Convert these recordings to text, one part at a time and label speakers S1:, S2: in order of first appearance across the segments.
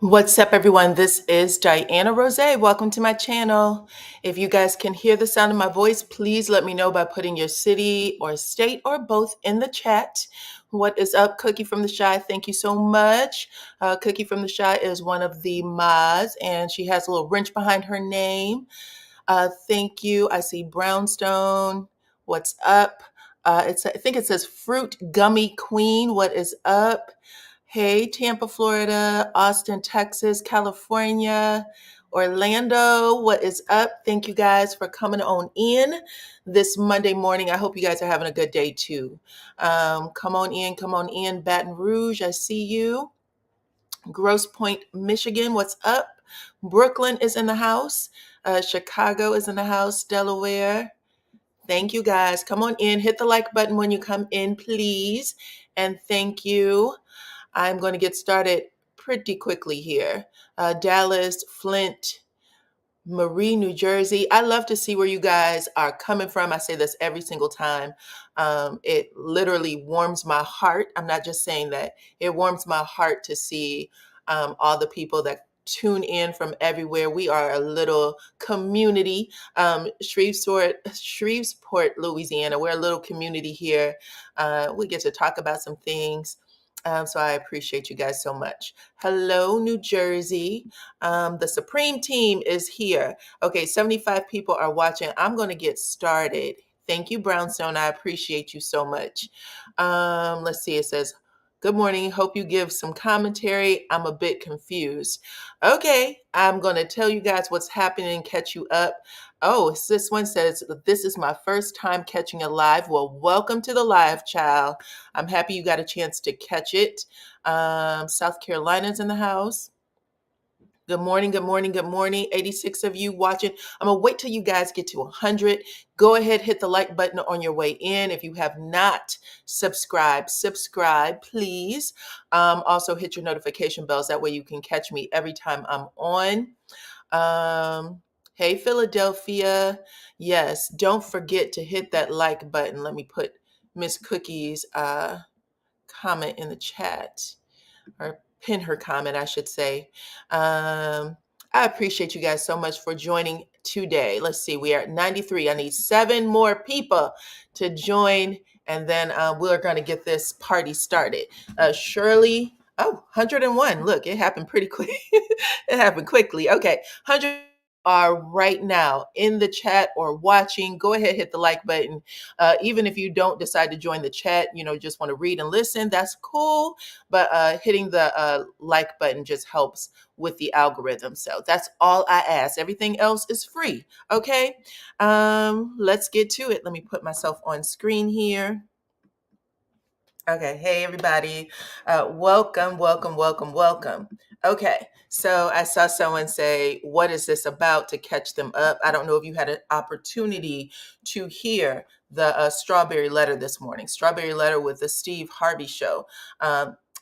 S1: What's up, everyone? This is DYANAROZAY. Welcome to my channel. If you guys can hear the sound of my voice, please let me know by putting your city or state or both in the chat. What is up, Cookie from the Shy? Thank you so much. Cookie from the Shy is one of the mods, and she has a little wrench behind her name. Thank you. I see Brownstone. What's up? I think it says Fruit Gummy Queen. What is up? Hey, Tampa, Florida, Austin, Texas, California, Orlando, what is up? Thank you guys for coming on in this Monday morning. I hope you guys are having a good day too. Come on in. Baton Rouge, I see you. Grosse Pointe, Michigan, what's up? Brooklyn is in the house. Chicago is in the house. Delaware. Thank you guys. Come on in. Hit the like button when you come in, please. And thank you. I'm going to get started pretty quickly here. Dallas, Flint, Marie, New Jersey. I love to see where you guys are coming from. I say this every single time. It literally warms my heart. I'm not just saying that. It warms my heart to see all the people that tune in from everywhere. We are a little community. Shreveport, Louisiana. We're a little community here. We get to talk about some things. So I appreciate you guys so much. Hello, New Jersey. The Supreme team is here. Okay, 75 people are watching. I'm going to get started. Thank you, Brownstone. I appreciate you so much. Let's see. It says, good morning. Hope you give some commentary. I'm a bit confused. Okay, I'm going to tell you guys what's happening and catch you up. Oh, this one says, this is my first time catching a live. Well, welcome to the live, child. I'm happy you got a chance to catch it. South Carolina's in the house. Good morning, good morning, good morning. 86 of you watching. I'm going to wait till you guys get to 100. Go ahead, hit the like button on your way in. If you have not subscribed, subscribe, please. Also, hit your notification bells. That way you can catch me every time I'm on. Hey, Philadelphia. Yes, don't forget to hit that like button. Let me put Miss Cookie's comment in the chat, or pin her comment, I should say. I appreciate you guys so much for joining today. Let's see, we are at 93. I need 7 more people to join, and then we're going to get this party started. Shirley, 101. Look, it happened pretty quick. It happened quickly. Okay, 100 are right now in the chat or watching. Go ahead, hit the like button. Even if you don't decide to join the chat, just want to read and listen, that's cool. But hitting the like button just helps with the algorithm. So that's all I ask. Everything else is free. Okay. Let's get to it. Let me put myself on screen here. Okay. Hey, everybody. Welcome, welcome, welcome, welcome. Okay. So I saw someone say, what is this about, to catch them up? I don't know if you had an opportunity to hear the Strawberry Letter this morning. Strawberry Letter with the Steve Harvey Show.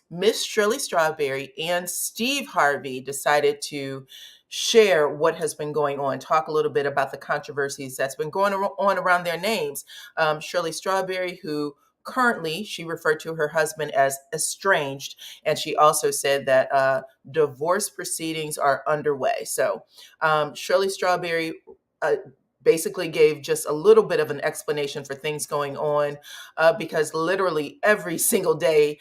S1: Miss Shirley Strawberry and Steve Harvey decided to share what has been going on, talk a little bit about the controversies that's been going on around their names. Shirley Strawberry, who currently, she referred to her husband as estranged, and she also said that divorce proceedings are underway. So Shirley Strawberry basically gave just a little bit of an explanation for things going on, because literally every single day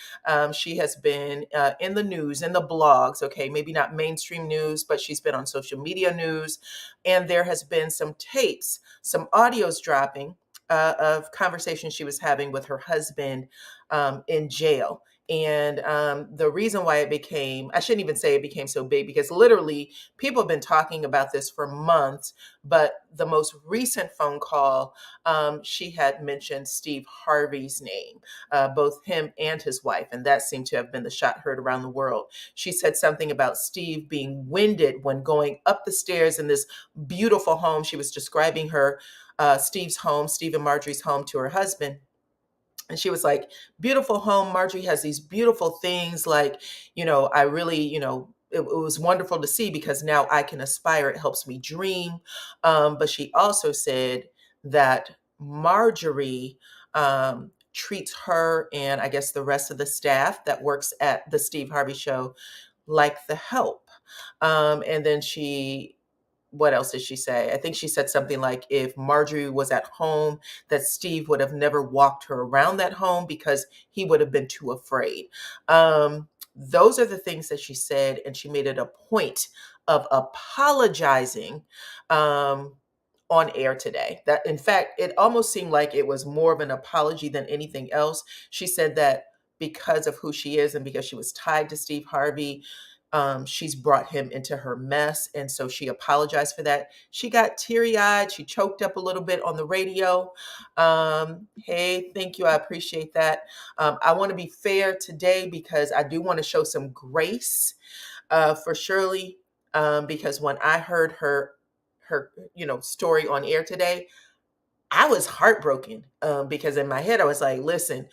S1: she has been in the news, in the blogs, okay, maybe not mainstream news, but she's been on social media news, and there has been some tapes, some audios dropping of conversations she was having with her husband in jail. And the reason why it became, I shouldn't even say it became so big, because literally people have been talking about this for months. But the most recent phone call, she had mentioned Steve Harvey's name, both him and his wife. And that seemed to have been the shot heard around the world. She said something about Steve being winded when going up the stairs in this beautiful home. She was describing her Steve's home, Steve and Marjorie's home, to her husband. And she was like, beautiful home. Marjorie has these beautiful things. Like, I really, it was wonderful to see, because now I can aspire. It helps me dream. But she also said that Marjorie treats her, and I guess the rest of the staff that works at the Steve Harvey Show, like the help. And then what else did she say? I think she said something like if Marjorie was at home, that Steve would have never walked her around that home because he would have been too afraid. Those are the things that she said, and she made it a point of apologizing um, on air today. That, in fact, it almost seemed like it was more of an apology than anything else. She said that because of who she is and because she was tied to Steve Harvey, she's brought him into her mess. And so she apologized for that. She got teary eyed. She choked up a little bit on the radio. Hey, thank you. I appreciate that. I want to be fair today because I do want to show some grace for Shirley, because when I heard her story on air today, I was heartbroken, because in my head I was like, listen,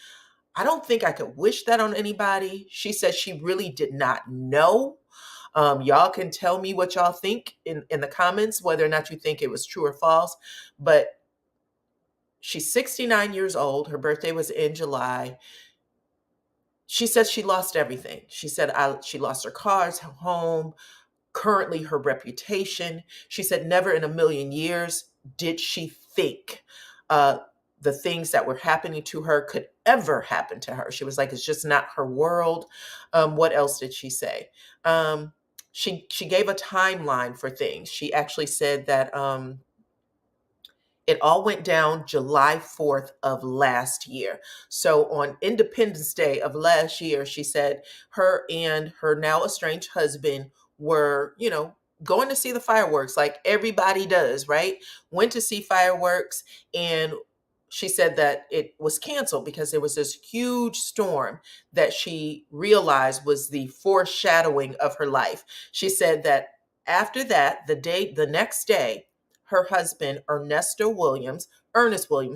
S1: I don't think I could wish that on anybody. She said she really did not know. Y'all can tell me what y'all think in the comments, whether or not you think it was true or false. But she's 69 years old. Her birthday was in July. She says she lost everything. She said she lost her cars, her home, currently her reputation. She said never in a million years did she think uh, the things that were happening to her could ever happen to her. She was like, it's just not her world. What else did she say? She gave a timeline for things. She actually said that it all went down July 4th of last year. So on Independence Day of last year, she said her and her now estranged husband were, going to see the fireworks like everybody does, right? Went to see fireworks, and she said that it was canceled because there was this huge storm that she realized was the foreshadowing of her life. She said that after that, the next day, her husband, Ernest Williams,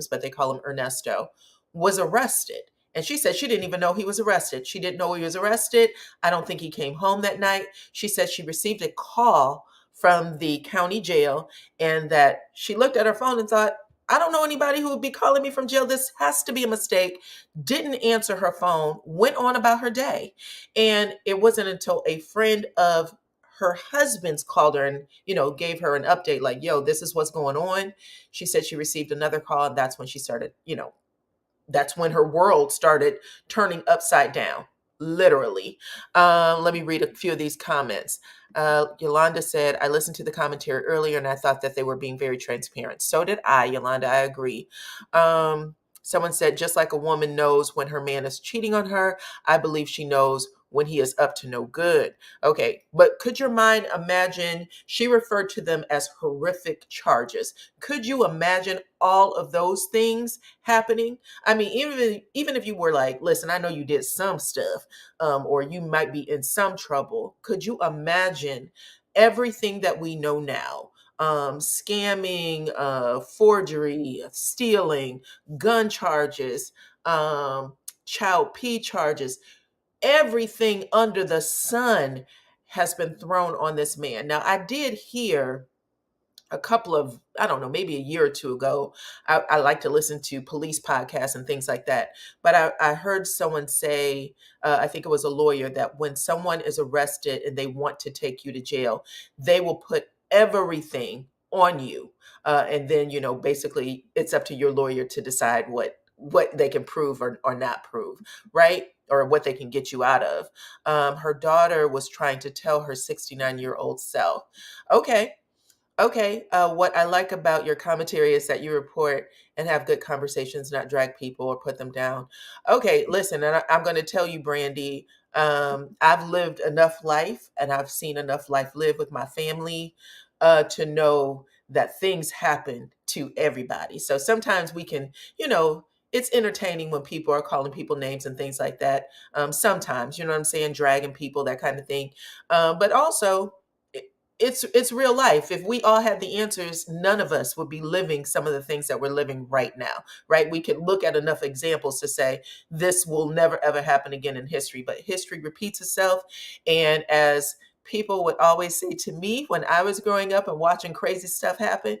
S1: but they call him Ernesto, was arrested. And she said she didn't even know he was arrested. She didn't know he was arrested. I don't think he came home that night. She said she received a call from the county jail and that she looked at her phone and thought, I don't know anybody who would be calling me from jail. This has to be a mistake. Didn't answer her phone, went on about her day. And it wasn't until a friend of her husband's called her and, gave her an update like, yo, this is what's going on. She said she received another call, and that's when she started, that's when her world started turning upside down, literally. Let me read a few of these comments. Yolanda said, I listened to the commentary earlier and I thought that they were being very transparent. So did I, Yolanda. I agree. Someone said, just like a woman knows when her man is cheating on her, I believe she knows when he is up to no good. Okay, but could your mind imagine? She referred to them as horrific charges. Could you imagine all of those things happening? I mean, even if you were like, listen, I know you did some stuff, or you might be in some trouble. Could you imagine everything that we know now? Scamming, forgery, stealing, gun charges, child P charges, everything under the sun has been thrown on this man. Now, I did hear a couple of, I don't know, maybe a year or two ago, I like to listen to police podcasts and things like that. But I heard someone say, I think it was a lawyer, that when someone is arrested and they want to take you to jail, they will put everything on you. And then, basically it's up to your lawyer to decide what they can prove or not prove, right? Or what they can get you out of. Her daughter was trying to tell her 69-year-old self, okay, what I like about your commentary is that you report and have good conversations, not drag people or put them down. Okay, listen, and I'm going to tell you, Brandy, I've lived enough life and I've seen enough life live with my family to know that things happen to everybody. So sometimes we can, it's entertaining when people are calling people names and things like that. Sometimes, you know what I'm saying, dragging people, that kind of thing. But also, it's real life. If we all had the answers, none of us would be living some of the things that we're living right now, right? We could look at enough examples to say this will never ever happen again in history, but history repeats itself. And as people would always say to me when I was growing up and watching crazy stuff happen,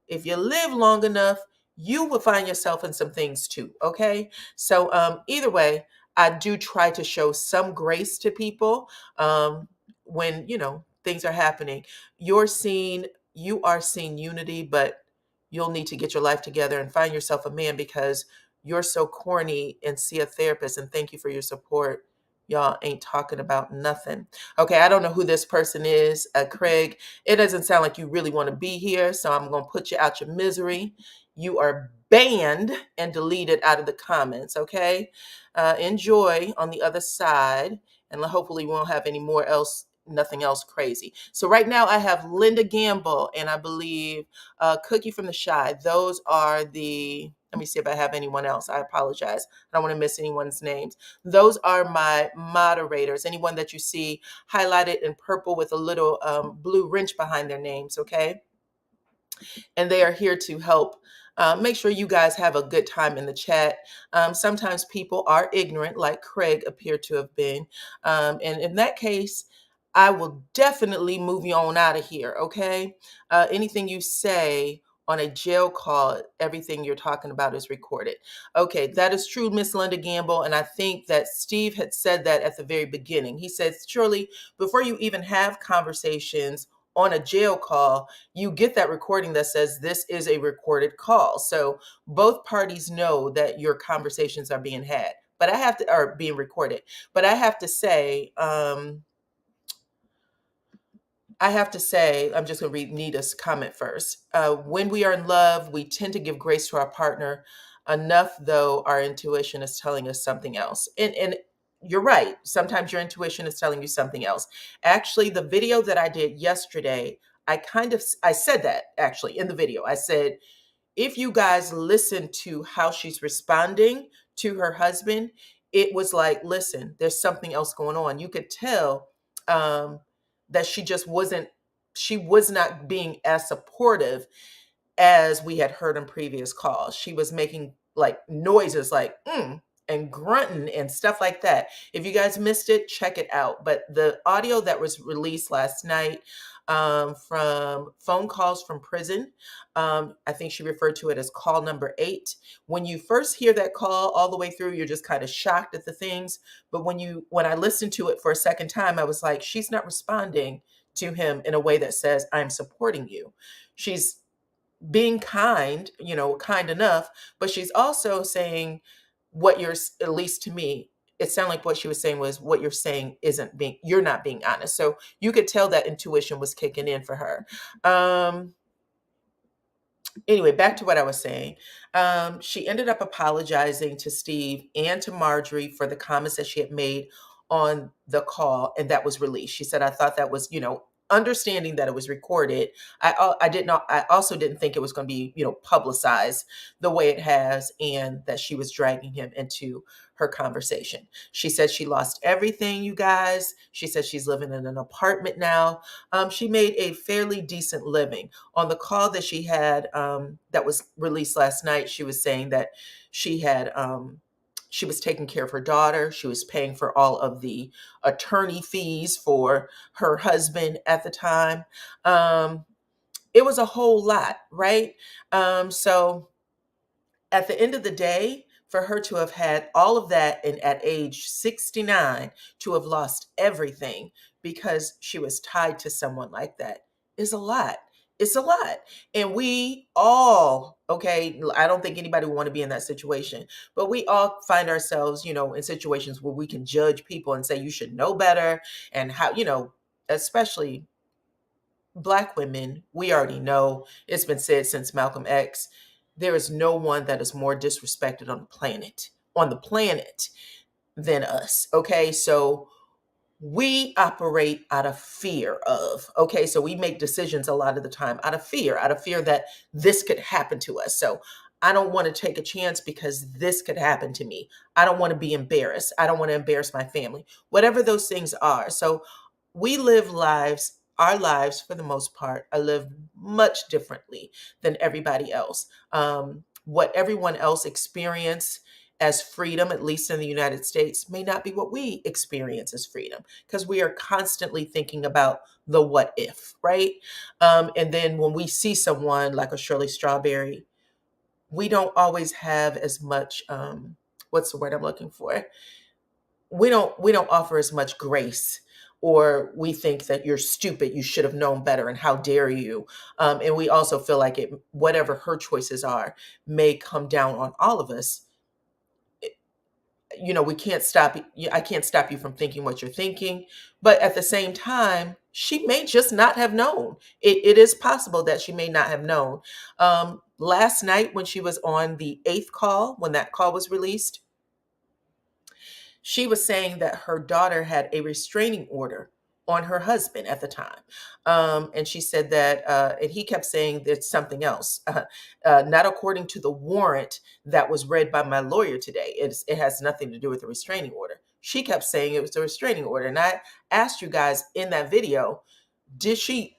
S1: if you live long enough, you will find yourself in some things too. Okay. So either way, I do try to show some grace to people when, things are happening. You are seeing unity, but you'll need to get your life together and find yourself a man because you're so corny and see a therapist and thank you for your support. Y'all ain't talking about nothing. Okay, I don't know who this person is. Craig, it doesn't sound like you really want to be here, so I'm going to put you out your misery. You are banned and deleted out of the comments, okay? Enjoy on the other side, and hopefully we won't have any more else, nothing else crazy. So right now I have Linda Gamble and I believe Cookie from the Shy. Those are the, let me see if I have anyone else. I apologize. I don't want to miss anyone's names. Those are my moderators. Anyone that you see highlighted in purple with a little blue wrench behind their names, okay? And they are here to help make sure you guys have a good time in the chat. Sometimes people are ignorant, like Craig appeared to have been. And in that case, I will definitely move you on out of here, okay? Anything you say on a jail call, everything you're talking about is recorded. Okay, that is true, Miss Linda Gamble. And I think that Steve had said that at the very beginning. He said, surely before you even have conversations on a jail call, you get that recording that says this is a recorded call. So both parties know that your conversations are being had, but I have to, are being recorded. But I have to say, I'm just going to read Nita's comment first. When we are in love, we tend to give grace to our partner enough, though our intuition is telling us something else. And you're right. Sometimes your intuition is telling you something else. Actually, the video that I did yesterday, I said that actually in the video. I said, if you guys listen to how she's responding to her husband, it was like, listen, there's something else going on. You could tell that she was not being as supportive as we had heard in previous calls. She was making like noises like and grunting and stuff like that. If you guys missed it, check it out. But the audio that was released last night from phone calls from prison, I think she referred to it as call number 8. When you first hear that call all the way through, you're just kind of shocked at the things. But when I listened to it for a second time, I was like, she's not responding to him in a way that says, I'm supporting you. She's being kind, kind enough, but she's also saying what you're, at least to me, it sounded like what she was saying was what you're saying you're not being honest. So you could tell that intuition was kicking in for her. Anyway, back to what I was saying. She ended up apologizing to Steve and to Marjorie for the comments that she had made on the call, and that was released. She said, I thought that was, understanding that it was recorded. I also didn't think it was going to be, publicized the way it has, and that she was dragging him into her conversation. She said she lost everything, you guys. She said she's living in an apartment now. She made a fairly decent living. On the call that she had that was released last night, she was saying that she was taking care of her daughter. She was paying for all of the attorney fees for her husband at the time. It was a whole lot, right? So at the end of the day, for her to have had all of that and at age 69 to have lost everything because she was tied to someone like that is a lot. It's a lot. And we all, okay, I don't think anybody would want to be in that situation, but we all find ourselves, in situations where we can judge people and say, you should know better. And how, especially Black women, we already know, it's been said since Malcolm X, there is no one that is more disrespected on the planet than us. Okay. So we operate out of fear of, okay. So we make decisions a lot of the time out of fear that this could happen to us. So I don't want to take a chance because this could happen to me. I don't want to be embarrassed. I don't want to embarrass my family, whatever those things are. So we live lives, our lives for the most part are lived much differently than everybody else. What everyone else experience as freedom, at least in the United States, may not be what we experience as freedom because we are constantly thinking about the what if, right? And then when we see someone like a Shirley Strawberry, we don't always have as much, what's the word I'm looking for? We don't offer as much grace or we think that you're stupid, you should have known better, and how dare you. And we also feel like it, whatever her choices are, may come down on all of us. We can't stop you. I can't stop you from thinking what you're thinking, but at the same time, she may just not have known. It is possible that she may not have known. Last night, when she was on the eighth call, when that call was released, she was saying that her daughter had a restraining order on her husband at the time. And she said that, and he kept saying there's something else, not according to the warrant that was read by my lawyer today. It has nothing to do with the restraining order. She kept saying it was a restraining order. And I asked you guys in that video, did she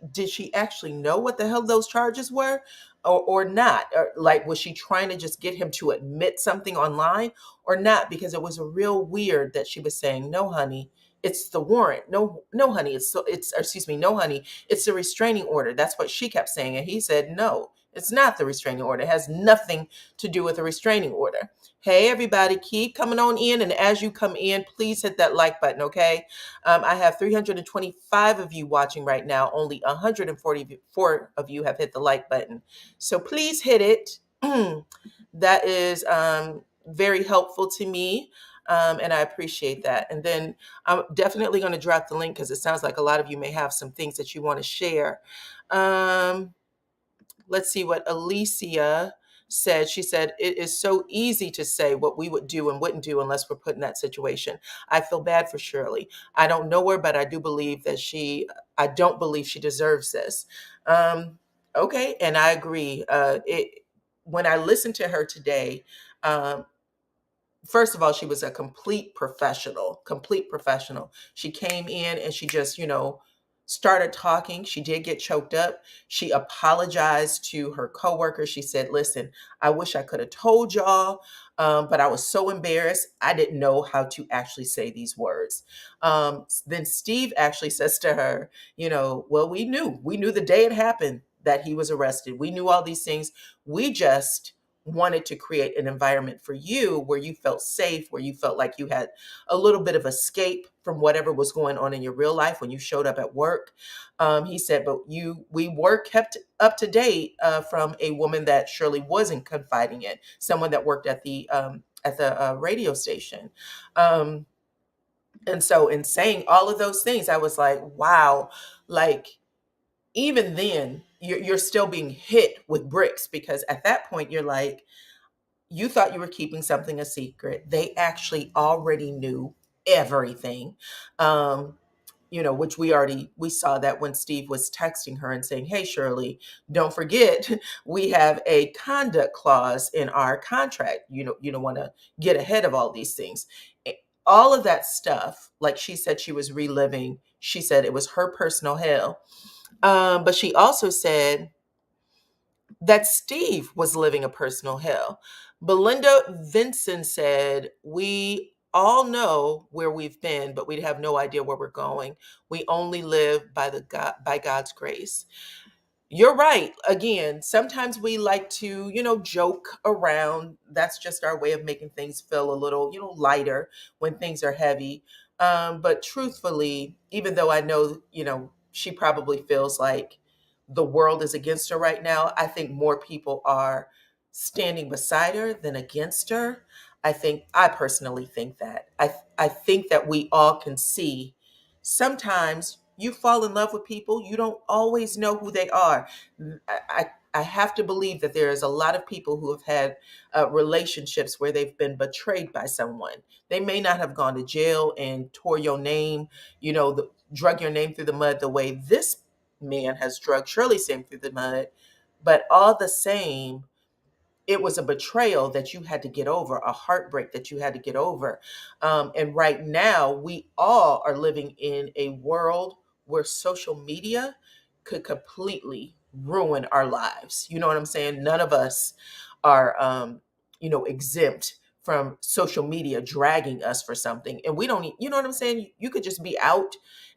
S1: actually know what the hell those charges were, or not? Or like, was she trying to just get him to admit something online or not? Because it was real weird that she was saying, no honey, it's the warrant. No honey, it's excuse me, no honey, it's the restraining order. That's what she kept saying. And he said, no, it's not the restraining order. It has nothing to do with the restraining order. Hey, everybody, keep coming on in. And as you come in, please hit that like button, okay? I have 325 of you watching right now. Only 144 of you have hit the like button. So please hit it. That is very helpful to me. And I appreciate that. And then I'm definitely going to drop the link, because it sounds like a lot of you may have some things that you want to share. Let's see what Alicia said. She said, it is so easy to say what we would do and wouldn't do unless we're put in that situation. I feel bad for Shirley. I don't know her, but I don't believe she deserves this. Okay. And I agree. When I listened to her today, first of all, she was a complete professional, complete professional. She came in and she just, started talking. She did get choked up. She apologized to her coworker. She said, listen, I wish I could have told y'all, but I was so embarrassed. I didn't know how to actually say these words. Then Steve actually says to her, well, we knew the day it happened that he was arrested. We knew all these things. We just wanted to create an environment for you where you felt safe, where you felt like you had a little bit of escape from whatever was going on in your real life when you showed up at work. He said, but we were kept up to date from a woman that Shirley wasn't confiding in, someone that worked at the radio station. And so in saying all of those things, I was like, wow, like, even then you're still being hit with bricks, because at that point you're like, you thought you were keeping something a secret. They actually already knew everything. Which we saw that when Steve was texting her and saying, hey, Shirley, don't forget, we have a conduct clause in our contract. You don't want to get ahead of all these things. All of that stuff, like she said, she was reliving. She said it was her personal hell. But she also said that Steve was living a personal hell. Belinda Vincent said, we all know where we've been, but we have no idea where we're going. We only live by God's grace. You're right. Again, sometimes we like to, joke around. That's just our way of making things feel a little, lighter when things are heavy. But truthfully, even though I know, she probably feels like the world is against her right now, I think more people are standing beside her than against her. I personally think that. I think that we all can see, sometimes you fall in love with people, you don't always know who they are. I have to believe that there is a lot of people who have had relationships where they've been betrayed by someone. They may not have gone to jail and tore your name, drug your name through the mud the way this man has drugged Shirley's name through the mud. But all the same, it was a betrayal that you had to get over, a heartbreak that you had to get over. And right now, we all are living in a world where social media could completely ruin our lives. You know what I'm saying? None of us are, exempt from social media dragging us for something. And we don't, you know what I'm saying? You could just be out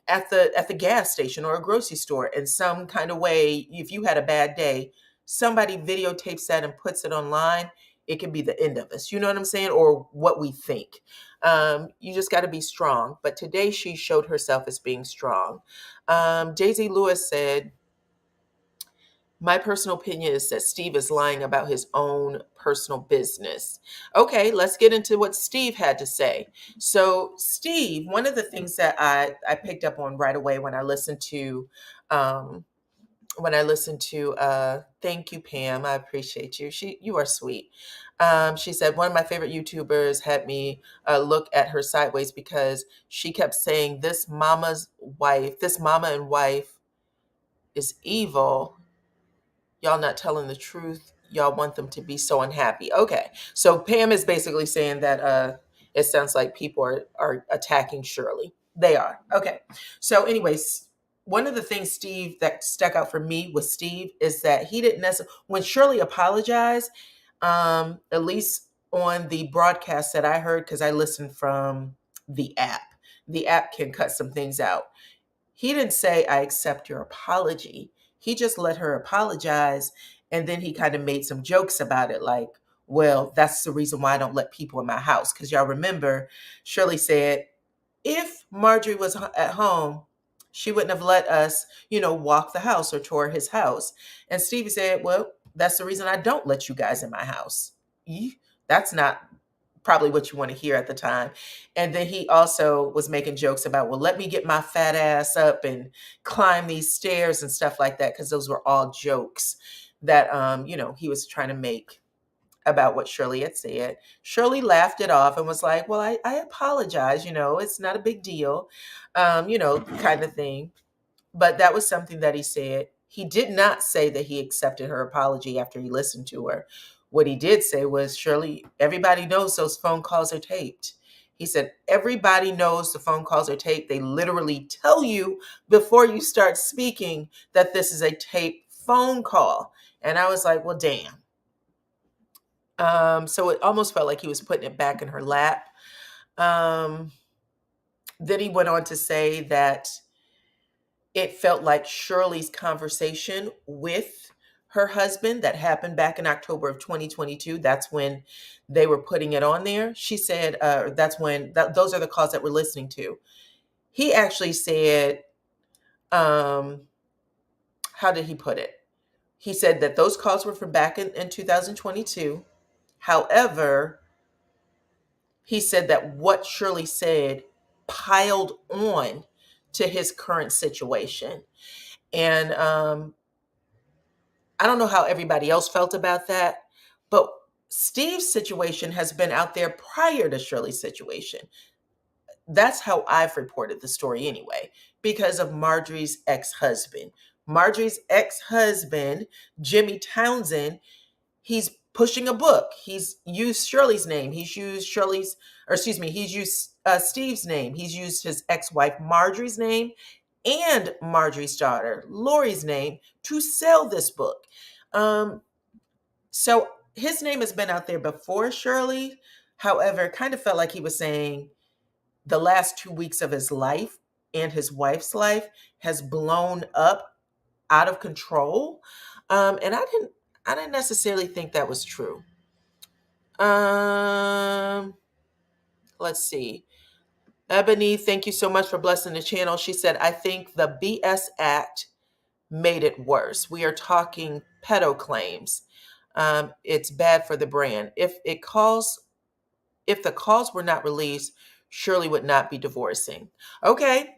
S1: at the gas station or a grocery store in some kind of way. If you had a bad day, somebody videotapes that and puts it online, it can be the end of us. You know what I'm saying? Or what we think. You just got to be strong. But today she showed herself as being strong. Daisy Lewis said, my personal opinion is that Steve is lying about his own personal business. Okay, let's get into what Steve had to say. So, Steve, one of the things that I picked up on right away um, when I listened to thank you, Pam. I appreciate you. You are sweet. She said one of my favorite YouTubers had me look at her sideways because she kept saying this mama and wife is evil. Y'all not telling the truth. Y'all want them to be so unhappy. Okay. So Pam is basically saying that it sounds like people are attacking Shirley. They are. Okay. So anyways, one of the things Steve that stuck out for me with Steve is that he didn't necessarily, when Shirley apologized, at least on the broadcast that I heard, because I listened from the app. The app can cut some things out. He didn't say, I accept your apology. He just let her apologize. And then he kind of made some jokes about it, like, well, that's the reason why I don't let people in my house. Because y'all remember, Shirley said, if Marjorie was at home, she wouldn't have let us, walk the house or tour his house. And Stevie said, well, that's the reason I don't let you guys in my house. That's not probably what you want to hear at the time. And then he also was making jokes about, well, let me get my fat ass up and climb these stairs and stuff like that, because those were all jokes that he was trying to make about what Shirley had said. Shirley laughed it off and was like, well, I apologize, it's not a big deal, kind of thing. But that was something that he said. He did not say that he accepted her apology after he listened to her. What he did say was, Shirley, everybody knows those phone calls are taped. He said, everybody knows the phone calls are taped. They literally tell you before you start speaking that this is a taped phone call. And I was like, well, damn. So it almost felt like he was putting it back in her lap. Then he went on to say that it felt like Shirley's conversation with her husband that happened back in October of 2022. That's when they were putting it on there. She said, those are the calls that we're listening to. He actually said, how did he put it? He said that those calls were from back in 2022. However, he said that what Shirley said piled on to his current situation. And I don't know how everybody else felt about that, but Steve's situation has been out there prior to Shirley's situation. That's how I've reported the story anyway, because of Marjorie's ex-husband. Marjorie's ex-husband, Jimmy Townsend, he's pushing a book. He's used Shirley's name. He's used Steve's name. He's used his ex-wife Marjorie's name and Marjorie's daughter Lori's name to sell this book. So his name has been out there before Shirley. However, it kind of felt like he was saying the last 2 weeks of his life and his wife's life has blown up out of control. And I didn't necessarily think that was true. Let's see. Ebony, thank you so much for blessing the channel. She said, I think the BS Act made it worse. We are talking pedo claims. It's bad for the brand. If the calls were not released, Shirley would not be divorcing. Okay.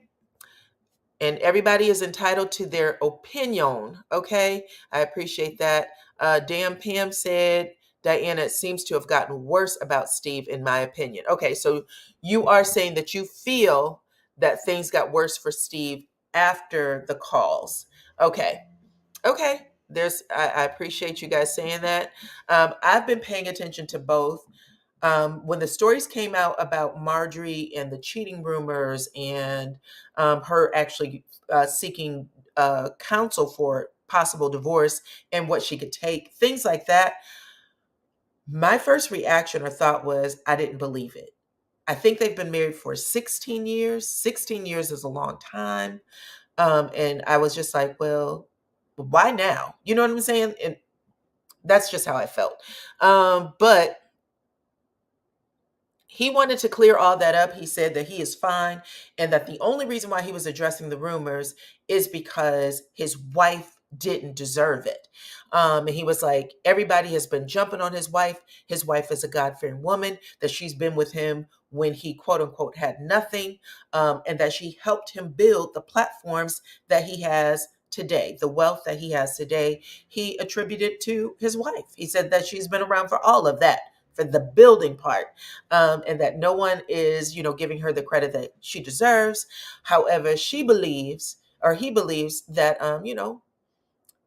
S1: And everybody is entitled to their opinion. Okay. I appreciate that. Dan Pam said, Diana, it seems to have gotten worse about Steve, in my opinion. Okay. So you are saying that you feel that things got worse for Steve after the calls. Okay. Okay. I appreciate you guys saying that. I've been paying attention to both. When the stories came out about Marjorie and the cheating rumors and her actually seeking counsel for possible divorce and what she could take, things like that, my first reaction or thought was, I didn't believe it. I think they've been married for 16 years. 16 years is a long time. And I was just like, well, why now? You know what I'm saying? And That's just how I felt. But he wanted to clear all that up. He said that he is fine and that the only reason why he was addressing the rumors is because his wife didn't deserve it. And he was like, everybody has been jumping on his wife. His wife is a God-fearing woman, that she's been with him when he quote unquote had nothing, and that she helped him build the platforms that he has today, the wealth that he has today. He attributed to his wife. He said that she's been around for all of that, for the building part, and that no one is, giving her the credit that she deserves. However, she believes, or he believes, that,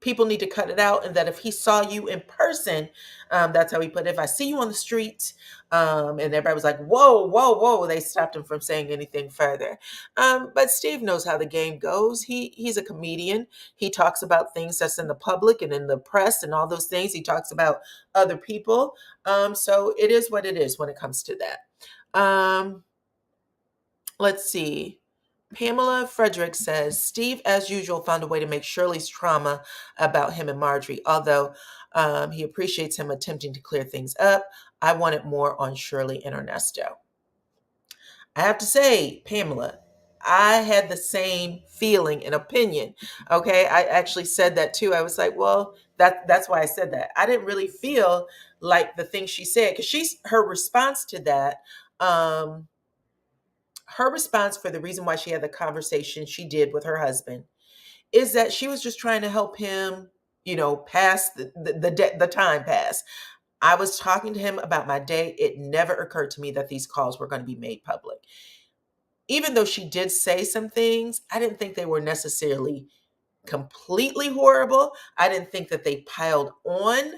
S1: people need to cut it out, and that if he saw you in person, that's how he put it. If I see you on the streets, and everybody was like, whoa, whoa, whoa, they stopped him from saying anything further. But Steve knows how the game goes. He's a comedian. He talks about things that's in the public and in the press and all those things. He talks about other people. So it is what it is when it comes to that. Let's see. Pamela Frederick says, Steve, as usual, found a way to make Shirley's trauma about him and Marjorie, although he appreciates him attempting to clear things up. I wanted more on Shirley and Ernesto. I have to say, Pamela, I had the same feeling and opinion. Okay, I actually said that too. I was like, well, that's why I said that. I didn't really feel like the thing she said, because her response to that, her response for the reason why she had the conversation she did with her husband is that she was just trying to help him, pass the time pass. I was talking to him about my day. It never occurred to me that these calls were going to be made public. Even though she did say some things, I didn't think they were necessarily completely horrible. I didn't think that they piled on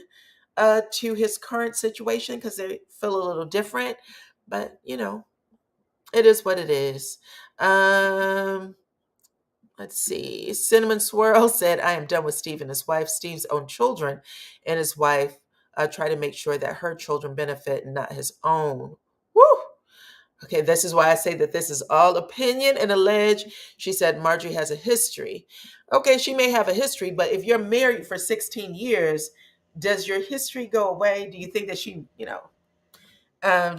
S1: to his current situation, because they feel a little different. But, it is what it is. Let's see. Cinnamon Swirl said, I am done with Steve and his wife. Steve's own children and his wife try to make sure that her children benefit and not his own. Woo! Okay, this is why I say that this is all opinion and allege. She said Marjorie has a history. Okay, she may have a history, but if you're married for 16 years, does your history go away? Do you think that do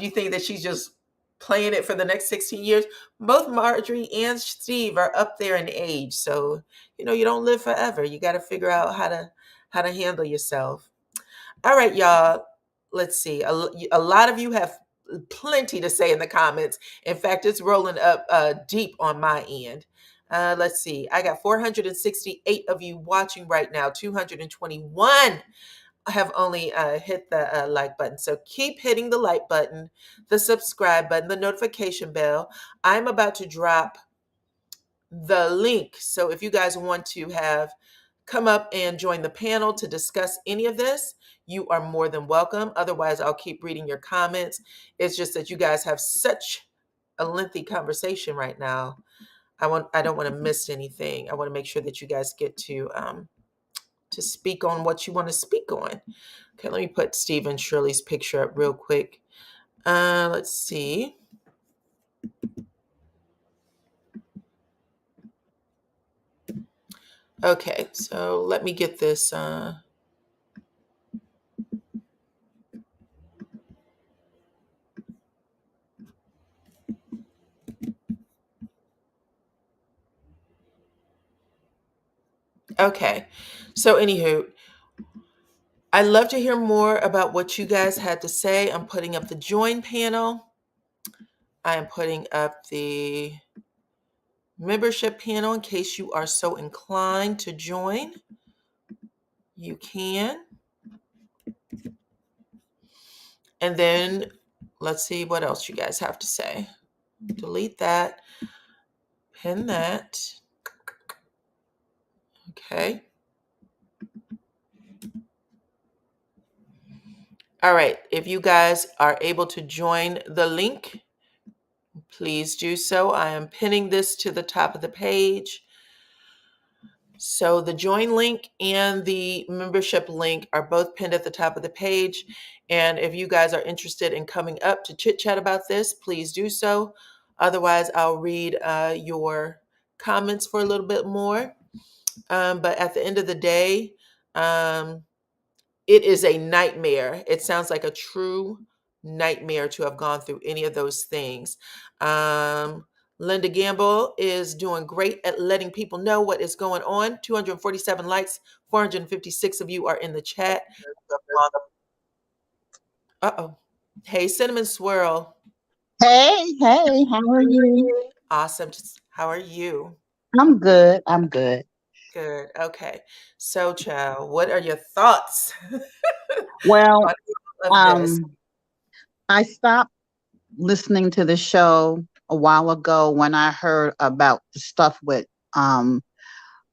S1: you think that she's just playing it for the next 16 years? Both Marjorie and Steve are up there in age. So, you don't live forever. You got to figure out how to handle yourself. All right, y'all. Let's see. A lot of you have plenty to say in the comments. In fact, it's rolling up deep on my end. Let's see. I got 468 of you watching right now. 221 have only hit the like button. So keep hitting the like button, the subscribe button, the notification bell. I'm about to drop the link. So if you guys want to come up and join the panel to discuss any of this, you are more than welcome. Otherwise, I'll keep reading your comments. It's just that you guys have such a lengthy conversation right now. I don't want to miss anything. I want to make sure that you guys get to speak on what you want to speak on. Okay, let me put Steve and Shirley's picture up real quick. Let's see. Okay, so let me get this. Okay, so anywho, I'd love to hear more about what you guys had to say. I'm putting up the join panel. I am putting up the membership panel in case you are so inclined to join. You can. And then let's see what else you guys have to say. Delete that. Pin that. Okay. All right. If you guys are able to join the link, please do so. I am pinning this to the top of the page. So the join link and the membership link are both pinned at the top of the page. And if you guys are interested in coming up to chit chat about this, please do so. Otherwise, I'll read your comments for a little bit more. But at the end of the day, it is a nightmare. It sounds like a true nightmare to have gone through any of those things. Um, Linda Gamble is doing great at letting people know what is going on. 247 likes, 456 of you are in the chat. Uh-oh. Hey, Cinnamon Swirl.
S2: Hey, hey, how are you?
S1: Awesome. How are you?
S2: I'm good. I'm good.
S1: Good. Okay. So, child, what are your thoughts
S2: Well,
S1: on all of this?
S2: um, I stopped listening to the show a while ago when I heard about the stuff with um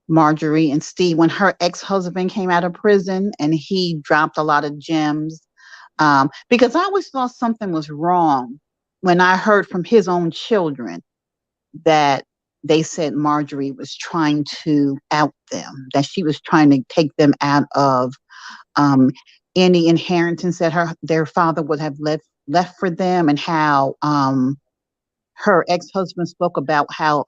S2: Marjorie and Steve when her ex-husband came out of prison and he dropped a lot of gems. Because I always thought something was wrong when I heard from his own children that they said Marjorie was trying to out them, that she was trying to take them out of um, any inheritance that their father would have left for them, and how her ex-husband spoke about how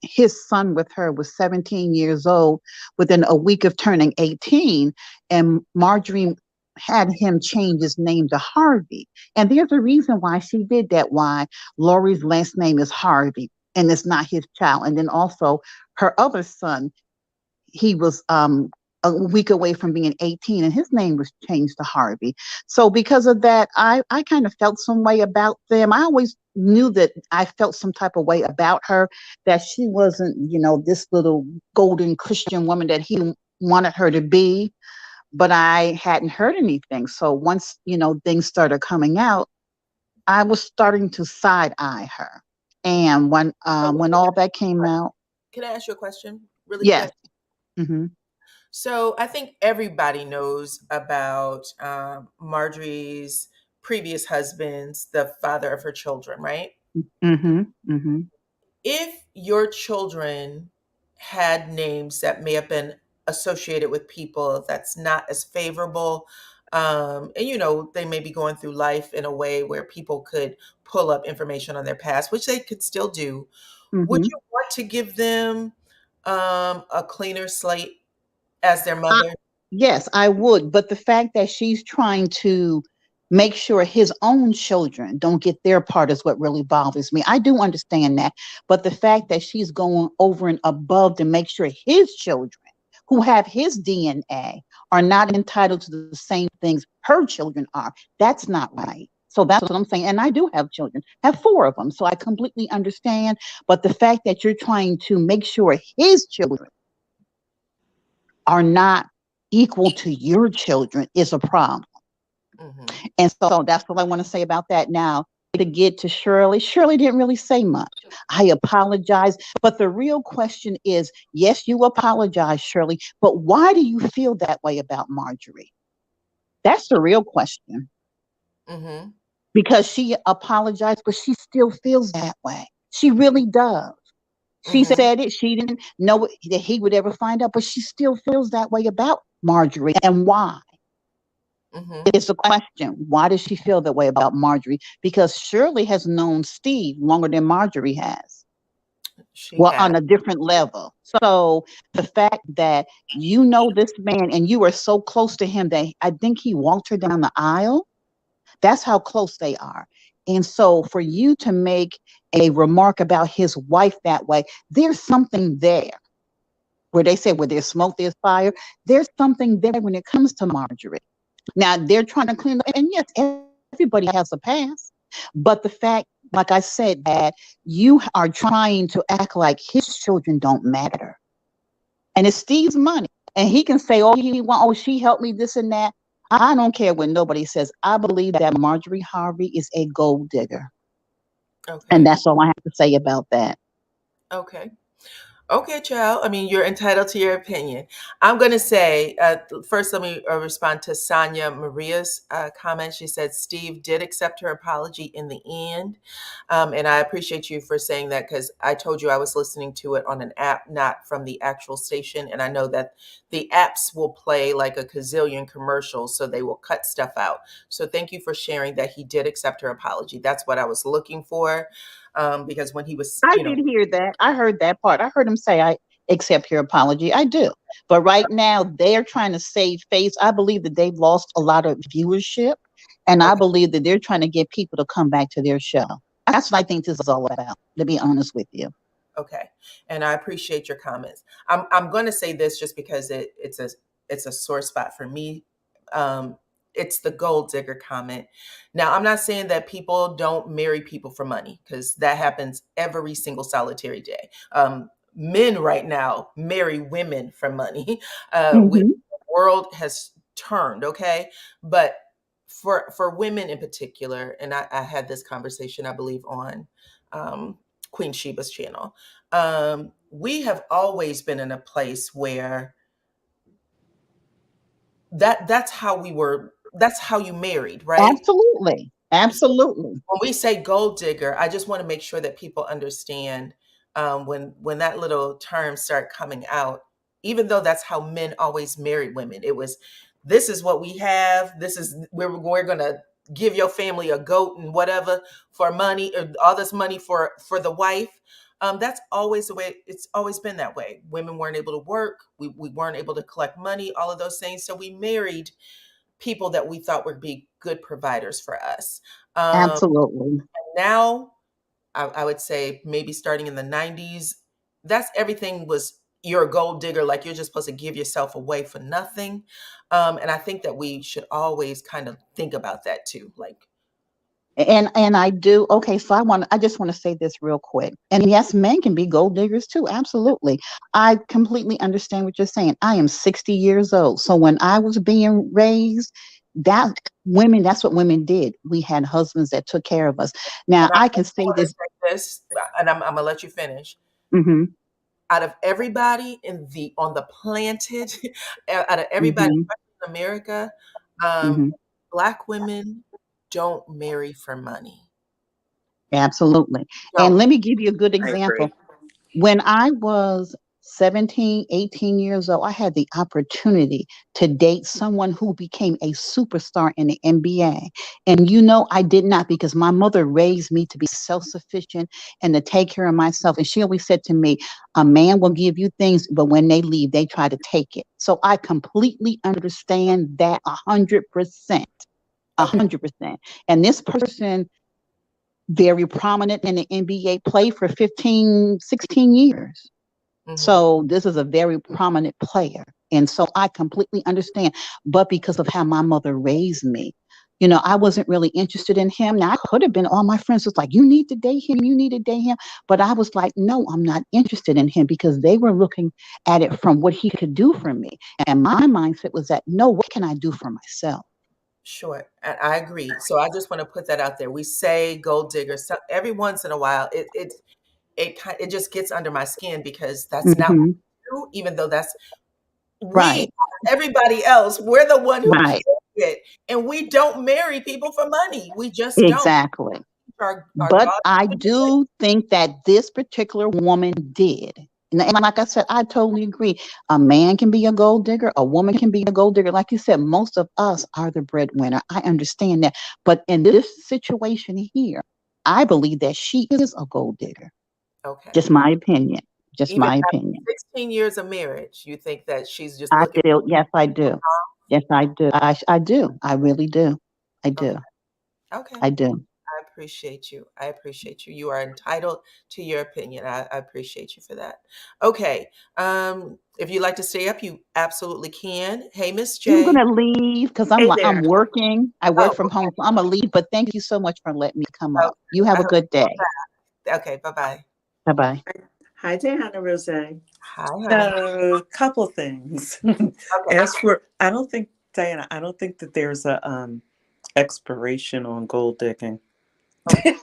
S2: his son with her was 17 years old within a week of turning 18, and Marjorie had him change his name to Harvey. And there's a reason why she did that, why Lori's last name is Harvey and it's not his child. And then also her other son, he was a week away from being 18 and his name was changed to Harvey. So because of that, I kind of felt some way about them. I always knew that I felt some type of way about her, that she wasn't, this little golden Christian woman that he wanted her to be, but I hadn't heard anything. So once, things started coming out, I was starting to side eye her. And when all that came out,
S1: Can I ask you a question really
S2: yes.
S1: quick?
S2: Hmm.
S1: So I think everybody knows about Marjorie's previous husband's the father of her children, right?
S2: Hmm. Hmm.
S1: If your children had names that may have been associated with people that's not as favorable, and they may be going through life in a way where people could pull up information on their past, which they could still do, would
S2: Hmm.
S1: you want to give them a cleaner slate as their mother?
S2: Yes, I would. But the fact that she's trying to make sure his own children don't get their part is what really bothers me. I do understand that. But the fact that she's going over and above to make sure his children, who have his DNA, are not entitled to the same things her children are, that's not right. So that's what I'm saying. And I do have children, have four of them. So I completely understand. But the fact that you're trying to make sure his children are not equal to your children is a problem.
S1: Hmm.
S2: And so that's what I want to say about that. Now, to get to Shirley, Shirley didn't really say much. I apologize. But the real question is, yes, you apologize, Shirley, but why do you feel that way about Marjorie? That's the real question.
S1: Hmm.
S2: Because she apologized, but she still feels that way. She really does. She
S1: Hmm.
S2: said it. She didn't know that he would ever find out, but she still feels that way about Marjorie. And why?
S1: Hmm.
S2: It's a question. Why does she feel that way about Marjorie? Because Shirley has known Steve longer than Marjorie has.
S1: She
S2: Well,
S1: had.
S2: on a different level. So the fact that you know this man and you are so close to him that I think he walked her down the aisle, that's how close they are. And so for you to make a remark about his wife that way, there's something there. Where they say where there's smoke, there's fire. There's something there when it comes to Marjorie. Now they're trying to clean up, and yes, everybody has a past. But the fact, like I said, that you are trying to act like his children don't matter, and it's Steve's money, and he can say all he wants. Oh, she helped me, this and that. I don't care what nobody says. I believe that Marjorie Harvey is a gold digger, and
S1: Okay.
S2: that's all I have to say about that.
S1: Okay. Okay, child. I mean, you're entitled to your opinion. I'm going to say, first, let me respond to Sonia Maria's comment. She said Steve did accept her apology in the end. And I appreciate you for saying that because I told you I was listening to it on an app, not from the actual station. And I know that the apps will play like a gazillion commercials, so they will cut stuff out. So thank you for sharing that he did accept her apology. That's what I was looking for. Because when he was,
S2: I did hear that. I heard that part. I heard him say, accept your apology. I do. But right now, they're trying to save face. I believe that they've lost a lot of viewership. And I
S1: Okay.
S2: believe that they're trying to get people to come back to their show. That's what I think this is all about, to be honest with you.
S1: Okay, and I appreciate your comments. I'm going to say this just because it's a sore spot for me. Um, it's the gold digger comment. Now, I'm not saying that people don't marry people for money, because that happens every single solitary day. Men right now marry women for money.
S2: Hmm.
S1: The world has turned, okay, but for women in particular, and I had this conversation, I believe, on um, Queen Sheba's channel. We have always been in a place where that's how we were. That's how you married, right?
S2: Absolutely. Absolutely.
S1: When we say gold digger, I just want to make sure that people understand, when that little term start coming out. Even though that's how men always married women, it was, this is what we have. This is we're gonna give your family a goat and whatever for money, or all this money for the wife. That's always the way. It's always been that way. Women weren't able to work. We weren't able to collect money. All of those things. So we married people that we thought would be good providers for us. Um,
S2: Absolutely.
S1: Now, I would say maybe starting in the 90s, that's everything was, you're a gold digger, like you're just supposed to give yourself away for nothing. And I think that we should always kind of think about that too. Like,
S2: And I do. Okay, so I just want to say this real quick. And yes, men can be gold diggers too. Absolutely. I completely understand what you're saying. I am 60 years old. So when I was being raised, that that's what women did. We had husbands that took care of us. Now
S1: and I
S2: I can
S1: just
S2: say
S1: want to
S2: this.
S1: say this, and I'm gonna let you finish.
S2: Hmm.
S1: Out of everybody in the on the planet, out of everybody,
S2: Hmm.
S1: especially in America, um,
S2: Hmm.
S1: Black women don't marry for money.
S2: Absolutely. And
S1: Don't.
S2: let me give you a good
S3: I
S2: example.
S3: agree.
S2: When I was 17, 18 years old, I had the opportunity to date someone who became a superstar in the NBA. And I did not, because my mother raised me to be self sufficient and to take care of myself. And she always said to me, a man will give you things, but when they leave, they try to take it. So I completely understand that 100%. A
S1: Okay.
S2: 100%. And this person, very prominent in the NBA, played for 15, 16 years.
S1: Hmm.
S2: So this is a very prominent player. And so I completely understand. But because of how my mother raised me, I wasn't really interested in him. Now, I could have been, all my friends was like, you need to date him, you need to date him. But I was like, no, I'm not interested in him, because they were looking at it from what he could do for me. And my mindset was that, no, what can I do for myself?
S1: Sure, and I agree. So I just want to put that out there. We say gold digger. So every once in a while, it just gets under my skin, because that's not what
S2: Hmm.
S1: we do. Even though that's we,
S2: Right,
S1: everybody else, we're the one who
S2: right.
S1: carries it, and we don't marry people for money. We just don't.
S2: Exactly.
S1: Our
S2: But
S1: daughters.
S2: I do think that this particular woman did. And like I said, I totally agree. A man can be a gold digger, a woman can be a gold digger. Like you said, most of us are the breadwinner. I understand that. But in this situation here, I believe that she is a gold digger.
S1: Okay.
S2: Just my opinion. Just
S1: Even
S2: my
S1: after
S2: opinion.
S1: 16 years of marriage, you think that she's just
S2: I
S1: looking
S2: feel, yes, I do. Yes, I do. I do. I really do. I
S1: for.
S2: do.
S1: Okay. Okay.
S2: I do.
S1: I appreciate you. I appreciate you. You are entitled to your opinion. I appreciate you for that. Okay. If you'd like to stay up, you absolutely can. Hey, Miss
S2: I'm
S1: J.
S2: gonna leave because
S3: Hey
S2: I'm
S3: there.
S2: working. I
S1: Oh,
S2: work from home, so I'm gonna leave. But thank you so much for letting me come
S1: okay.
S2: up. You have
S1: I
S2: a
S1: hope
S2: good
S1: you come
S2: day.
S1: back. Okay. Bye bye.
S2: Bye bye.
S3: Hi, DYANAROZAY.
S1: Hi, honey.
S3: So, couple things.
S1: Okay.
S3: As for, I don't think, Diana, I don't think that there's a expiration on gold digging.
S1: Okay.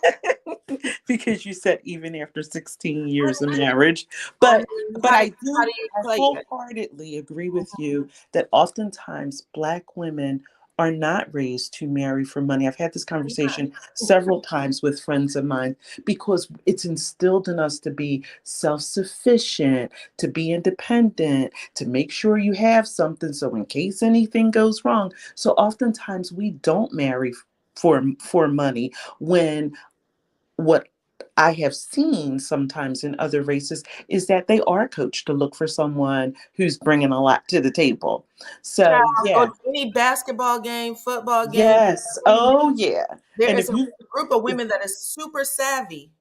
S3: Because you said even after 16 years of marriage.
S1: I
S3: But
S1: mean,
S3: but I
S1: how do
S3: do
S1: you
S3: I
S1: play it?
S3: wholeheartedly agree with you that oftentimes Black women are not raised to marry for money. I've had this conversation several times with friends of mine because it's instilled in us to be self-sufficient, to be independent, to make sure you have something so in case anything goes wrong. So oftentimes we don't marry for money when what I have seen sometimes in other races is that they are coached to look for someone who's bringing a lot to the table. So
S1: Child, go
S3: yeah,
S1: to any basketball game, football game.
S3: yes, oh yeah.
S1: There
S3: And
S1: is
S3: if
S1: a
S3: you
S1: group of
S3: if
S1: women that is super savvy,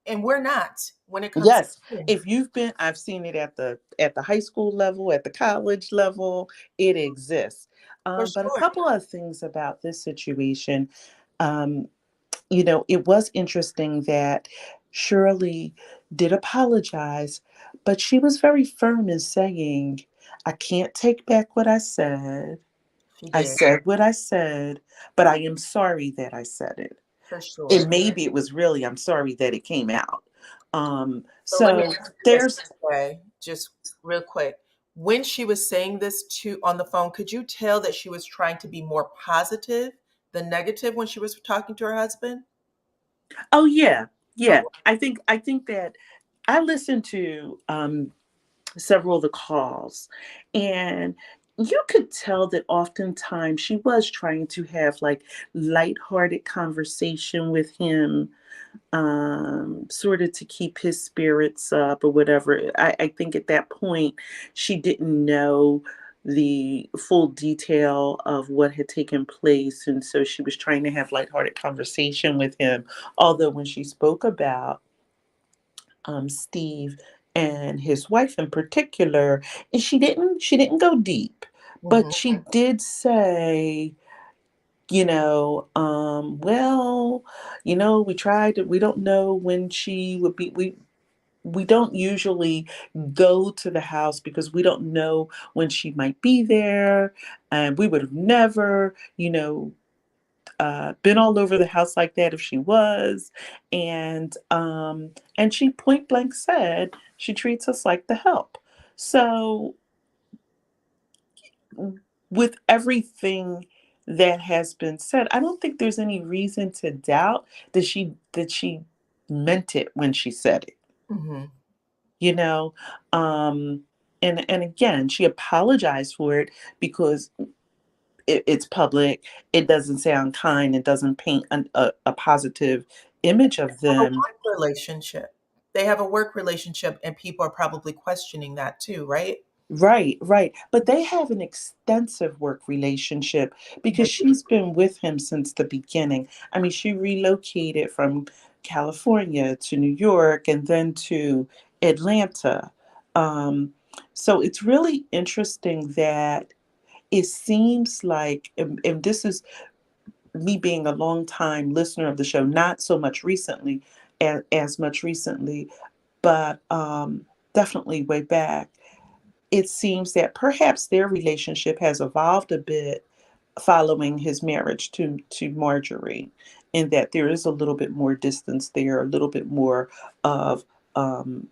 S1: and we're not when it comes to
S3: yes,
S1: men,
S3: if you've been, I've seen it at the high school level, at the college level, it exists.
S1: for
S3: But a
S1: sure.
S3: couple of things about this situation, um, you know, it was interesting that Shirley did apologize, but she was very firm in saying, I can't take back what I said.
S1: She
S3: I
S1: did,
S3: said what I said, but I am sorry that I said it.
S1: for
S3: And
S1: sure.
S3: maybe it was really, I'm sorry that it came out.
S1: So let me
S3: So
S1: ask you this,
S3: there's,
S1: okay, just real quick. When she was saying this to on the phone, could you tell that she was trying to be more positive than negative when she was talking to her husband?
S3: oh yeah, yeah.
S1: Okay.
S3: I think that I listened to several of the calls, and you could tell that oftentimes she was trying to have like lighthearted conversation with him, sort of to keep his spirits up or whatever. I think at that point she didn't know the full detail of what had taken place, and so she was trying to have lighthearted conversation with him. Although when she spoke about Steve and his wife in particular, and she didn't go deep,
S1: Mhm.
S3: but she did say, well, we tried to, we don't know when she would be, we don't usually go to the house because we don't know when she might be there, and we would have never, been all over the house like that if she was. And she point blank said she treats us like the help. So with everything that has been said, I don't think there's any reason to doubt that she meant it when she said it.
S1: Mhm.
S3: You know, um, and again, she apologized for it because it's public. It doesn't sound kind. It doesn't paint a positive image of
S1: Have a
S3: them.
S1: work relationship. They have a work relationship, and people are probably questioning that too, right?
S3: Right, right. But they have an extensive work relationship because
S1: They
S3: she's been with him since the beginning. I mean, she relocated from California to New York and then to Atlanta. Um, so it's really interesting that it seems like, and this is me being a long time listener of the show, not so much recently, as much recently, but definitely way back. It seems that perhaps their relationship has evolved a bit following his marriage to Marjorie, and that there is a little bit more distance there, a little bit more of um,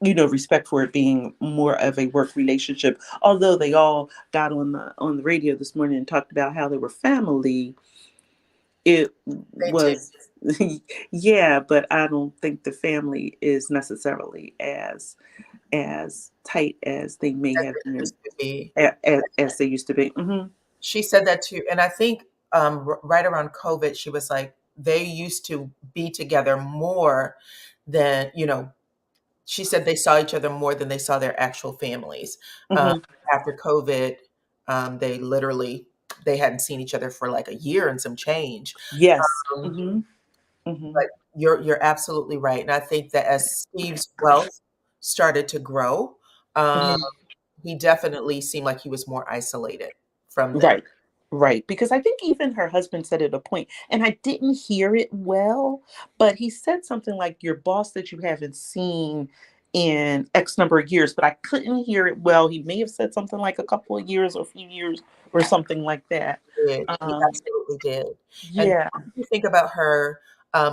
S3: respect for it being more of a work relationship. Although they all got on the radio this morning and talked about how they were family, it
S1: did.
S3: was yeah, but I don't think the family is necessarily as tight as they may
S1: As
S3: have
S1: it
S3: been,
S1: used to be.
S3: as they used to be. Hmm.
S1: She said that too, and I think, right around COVID, she was like, they used to be together more than, she said they saw each other more than they saw their actual families. Um,
S3: Hmm.
S1: After COVID, they literally they hadn't seen each other for like a year and some change.
S3: Yes.
S1: Um,
S3: Hmm. Hmm.
S1: but you're absolutely right, and I think that as Steve's wealth started to grow, um,
S3: Hmm.
S1: he definitely seemed like he was more isolated from them.
S3: Right. Right. Because I think even her husband said at a point, and I didn't hear it well, but he said something like, your boss that you haven't seen in X number of years, but I couldn't hear it well. He may have said something like a couple of years or a few years or something like that.
S1: Did. He
S3: Um,
S1: absolutely did. And
S3: yeah.
S1: what do you think about her,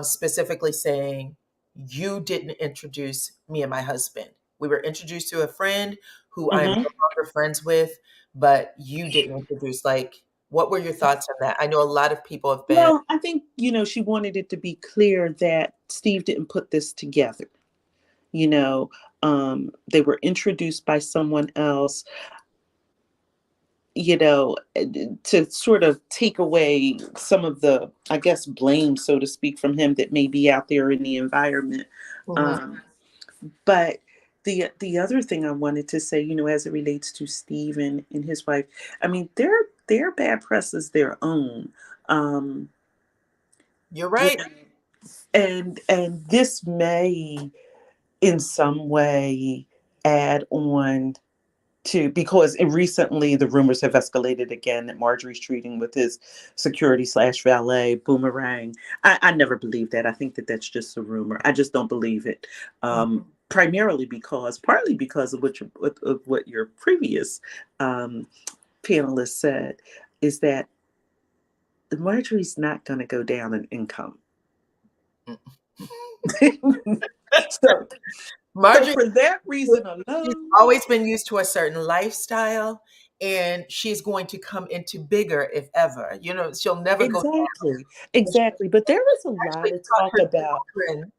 S1: specifically saying, "You didn't introduce me and my husband. We were introduced to a friend who I'm
S3: Hmm.
S1: no longer friends with, but you didn't introduce." Like, what were your thoughts on that? I know a lot of people have been.
S3: Well, I think, she wanted it to be clear that Steve didn't put this together. You know, they were introduced by someone else. you know, to sort of take away some of the, I guess, blame, so to speak, from him that may be out there in the environment.
S1: Mhm.
S3: Um, but the other thing I wanted to say, you know, as it relates to Steve and his wife, I mean, their bad press is their own. Um,
S1: You're
S3: you
S1: right.
S3: know, and this may in some way add on to, because recently the rumors have escalated again that Marjorie's treating with his security slash valet Boomerang. I never believed that. I think that that's just a rumor. I just don't believe it.
S1: Mhm.
S3: Primarily because, partly because of what your previous um, panelist said, is that Marjorie's not going to go down in income. so, so
S1: Marjorie,
S3: for that reason
S1: she's
S3: alone,
S1: always been used to a certain lifestyle, and she's going to come into bigger if ever. You know, she'll never go down.
S3: exactly, exactly. But there was a lot
S1: Actually
S3: of
S1: taught
S3: talk
S1: her
S3: about.
S1: children.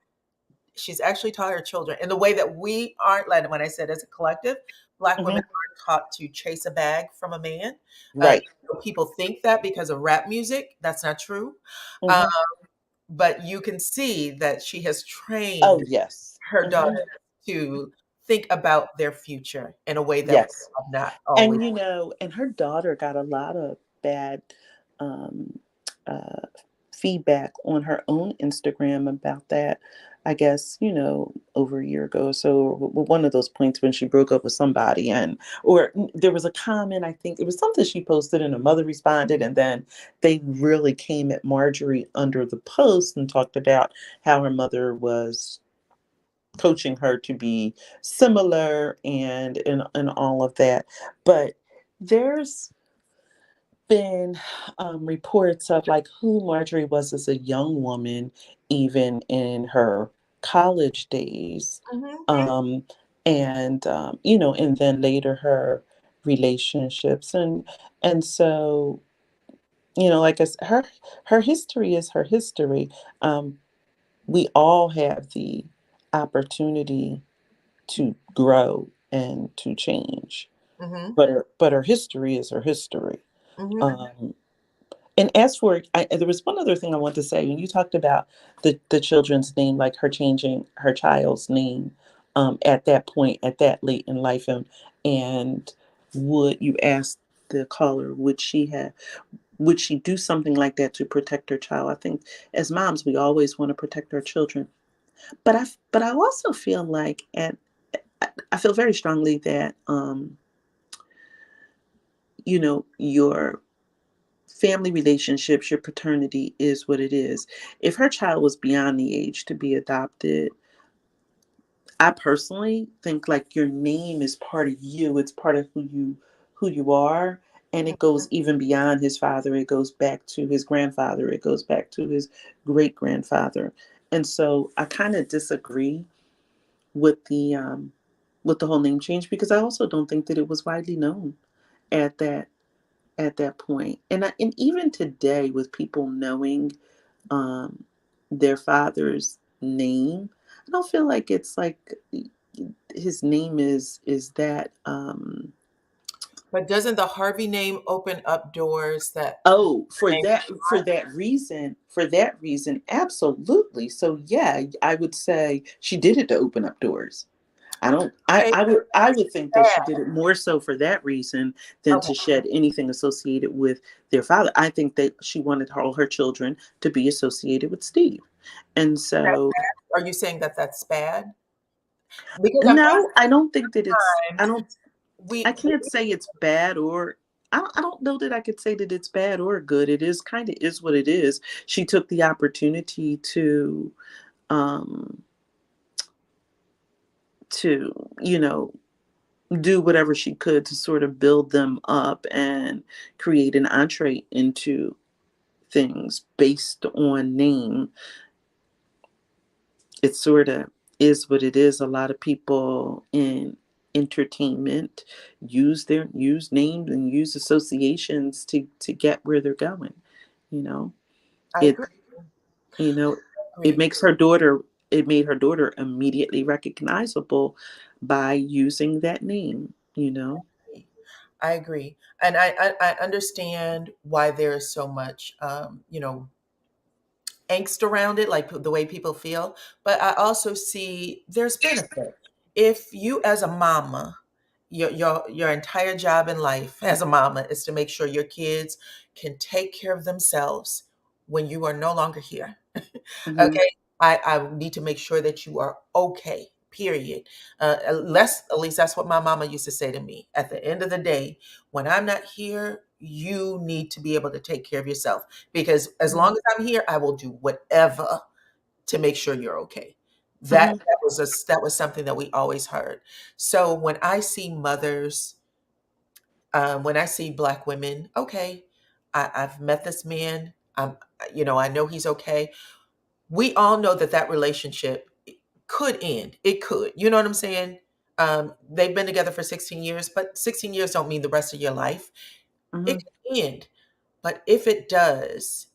S1: She's actually taught her children in the way that we aren't, like when I said as a collective, Black women
S3: Mhm.
S1: aren't taught to chase a bag from a man. Uh,
S3: Right.
S1: People think that because of rap music. That's not true. Uh,
S3: Mhm.
S1: but you can see that she has trained
S3: Oh, yes.
S1: her daughter
S3: Mhm.
S1: to think about their future in a way that we
S3: Yes.
S1: have not always.
S3: And, and her daughter got a lot of bad um, uh, feedback on her own Instagram about that. I guess, over a year ago or so, one of those points when she broke up with somebody, or there was a comment, I think it was something she posted and her mother responded, and then they really came at Marjorie under the post and talked about how her mother was coaching her to be similar and all of that. But there's been reports of like who Marjorie was as a young woman, even in her college days,
S1: Mhm.
S3: um, and then later her relationships, and so like I said, her history is her history. Um, we all have the opportunity to grow and to change.
S1: Mhm.
S3: But her history is her history.
S1: Mhm.
S3: Um, and as for, there was one other thing I want to say. When you talked about the children's name, like her changing her child's name at that point, at that late in life, and would you ask the caller, would she do something like that to protect her child? I think as moms, we always want to protect our children, but I also feel like I feel very strongly that your family relationships, your paternity is what it is. If her child was beyond the age to be adopted, I personally think like your name is part of you. It's part of who you are. And it goes even beyond his father. It goes back to his grandfather. It goes back to his great grandfather. And so I kind of disagree with the whole name change, because I also don't think that it was widely known at that point. And even today, with people knowing um, their father's name, I don't feel like it's like his name is that.
S1: But doesn't the Harvey name open up doors that
S3: Oh, for
S1: name
S3: that for that reason, absolutely. So yeah, I would say she did it to open up doors. I don't. I,
S1: okay,
S3: I would. I would think that she
S1: bad.
S3: did it more so for that reason than
S1: Okay.
S3: to shed anything associated with their father. I think that she wanted all her children to be associated with Steve, and
S1: That's
S3: so
S1: bad? Are you saying that that's bad? Because I'm
S3: no, I don't think that it's. I
S1: times
S3: don't. I
S1: we
S3: can't say it's bad or. I don't know that I could say that it's bad or good. It is kind of is what it is. She took the opportunity um, to do whatever she could to sort of build them up and create an entree into things based on name. It sort of is what it is. A lot of people in entertainment use names and use associations to get where they're going. You know,
S1: I
S3: it
S1: agree.
S3: you know it
S1: Agree.
S3: makes her daughter it made her daughter immediately recognizable by using that name.
S1: I agree. And I understand why there is so much, angst around it, like the way people feel. But I also see there's benefit. If you, as a mama, your entire job in life as a mama is to make sure your kids can take care of themselves when you are no longer here.
S3: Mm-hmm.
S1: Okay, I need to make sure that you are okay. Period. At least that's what my mama used to say to me. At the end of the day, when I'm not here, you need to be able to take care of yourself because as long as I'm here, I will do whatever to make sure you're okay.
S3: Mm-hmm.
S1: That was something that we always heard. So when I see mothers, when I see Black women, okay, I've met this man. I know he's okay. We all know that that relationship could end. It could. You know what I'm saying? They've been together for 16 years, but 16 years don't mean the rest of your life. It
S3: Mm-hmm.
S1: could end. But if it does,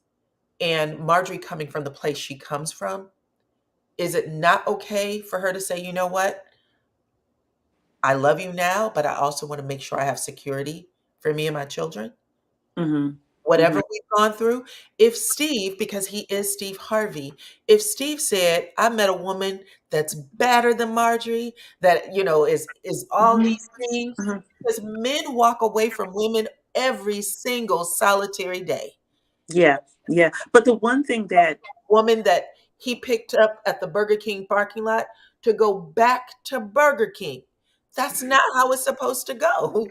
S1: and Marjorie coming from the place she comes from, is it not okay for her to say, you know what? I love you now, but I also want to make sure I have security for me and my children?
S3: Mm-hmm. Mm-hmm.
S1: Whatever we've gone through. If Steve, because he is Steve Harvey, if Steve said, I met a woman that's better than Marjorie, that, is all
S3: Mm-hmm.
S1: these things,
S3: Mm-hmm.
S1: because men walk away from women every single solitary day.
S3: Yeah, yeah. But the one thing that
S1: Woman that he picked up at the Burger King parking lot to go back to Burger King. That's not how it's supposed to go.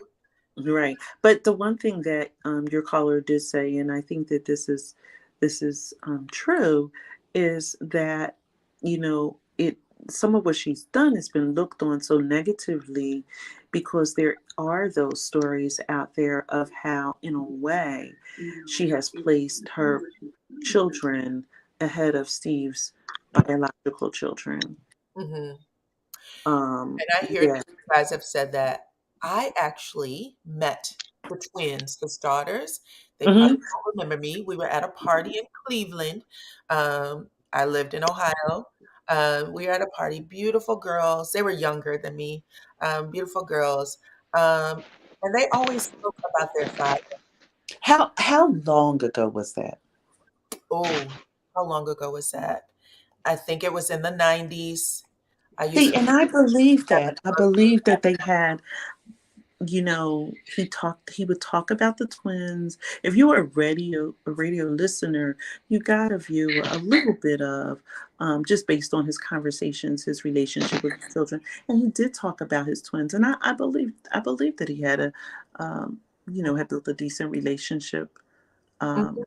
S3: Right. But the one thing that your caller did say, and I think that this is true, is that it some of what she's done has been looked on so negatively because there are those stories out there of how, in a way, she has placed her children ahead of Steve's biological children.
S1: Mhm.
S3: Um,
S1: And I hear that
S3: yeah.
S1: you guys have said that. I actually met the twins, his daughters. They probably
S3: Hmm.
S1: don't remember me. We were at a party in Cleveland. I lived in Ohio. We were at a party. Beautiful girls. They were younger than me. Beautiful girls. Um, and they always spoke about their father.
S3: How long ago was that?
S1: Oh, how long ago was that? I think it was in the 90s. I used
S3: See,
S1: to
S3: and I believe that. I believe that they had, he would talk about the twins. If you were a radio listener, you got a view a little bit of just based on his conversations, his relationship with his children. And he did talk about his twins. And I believe that he had had built a decent relationship um,
S1: Mhm,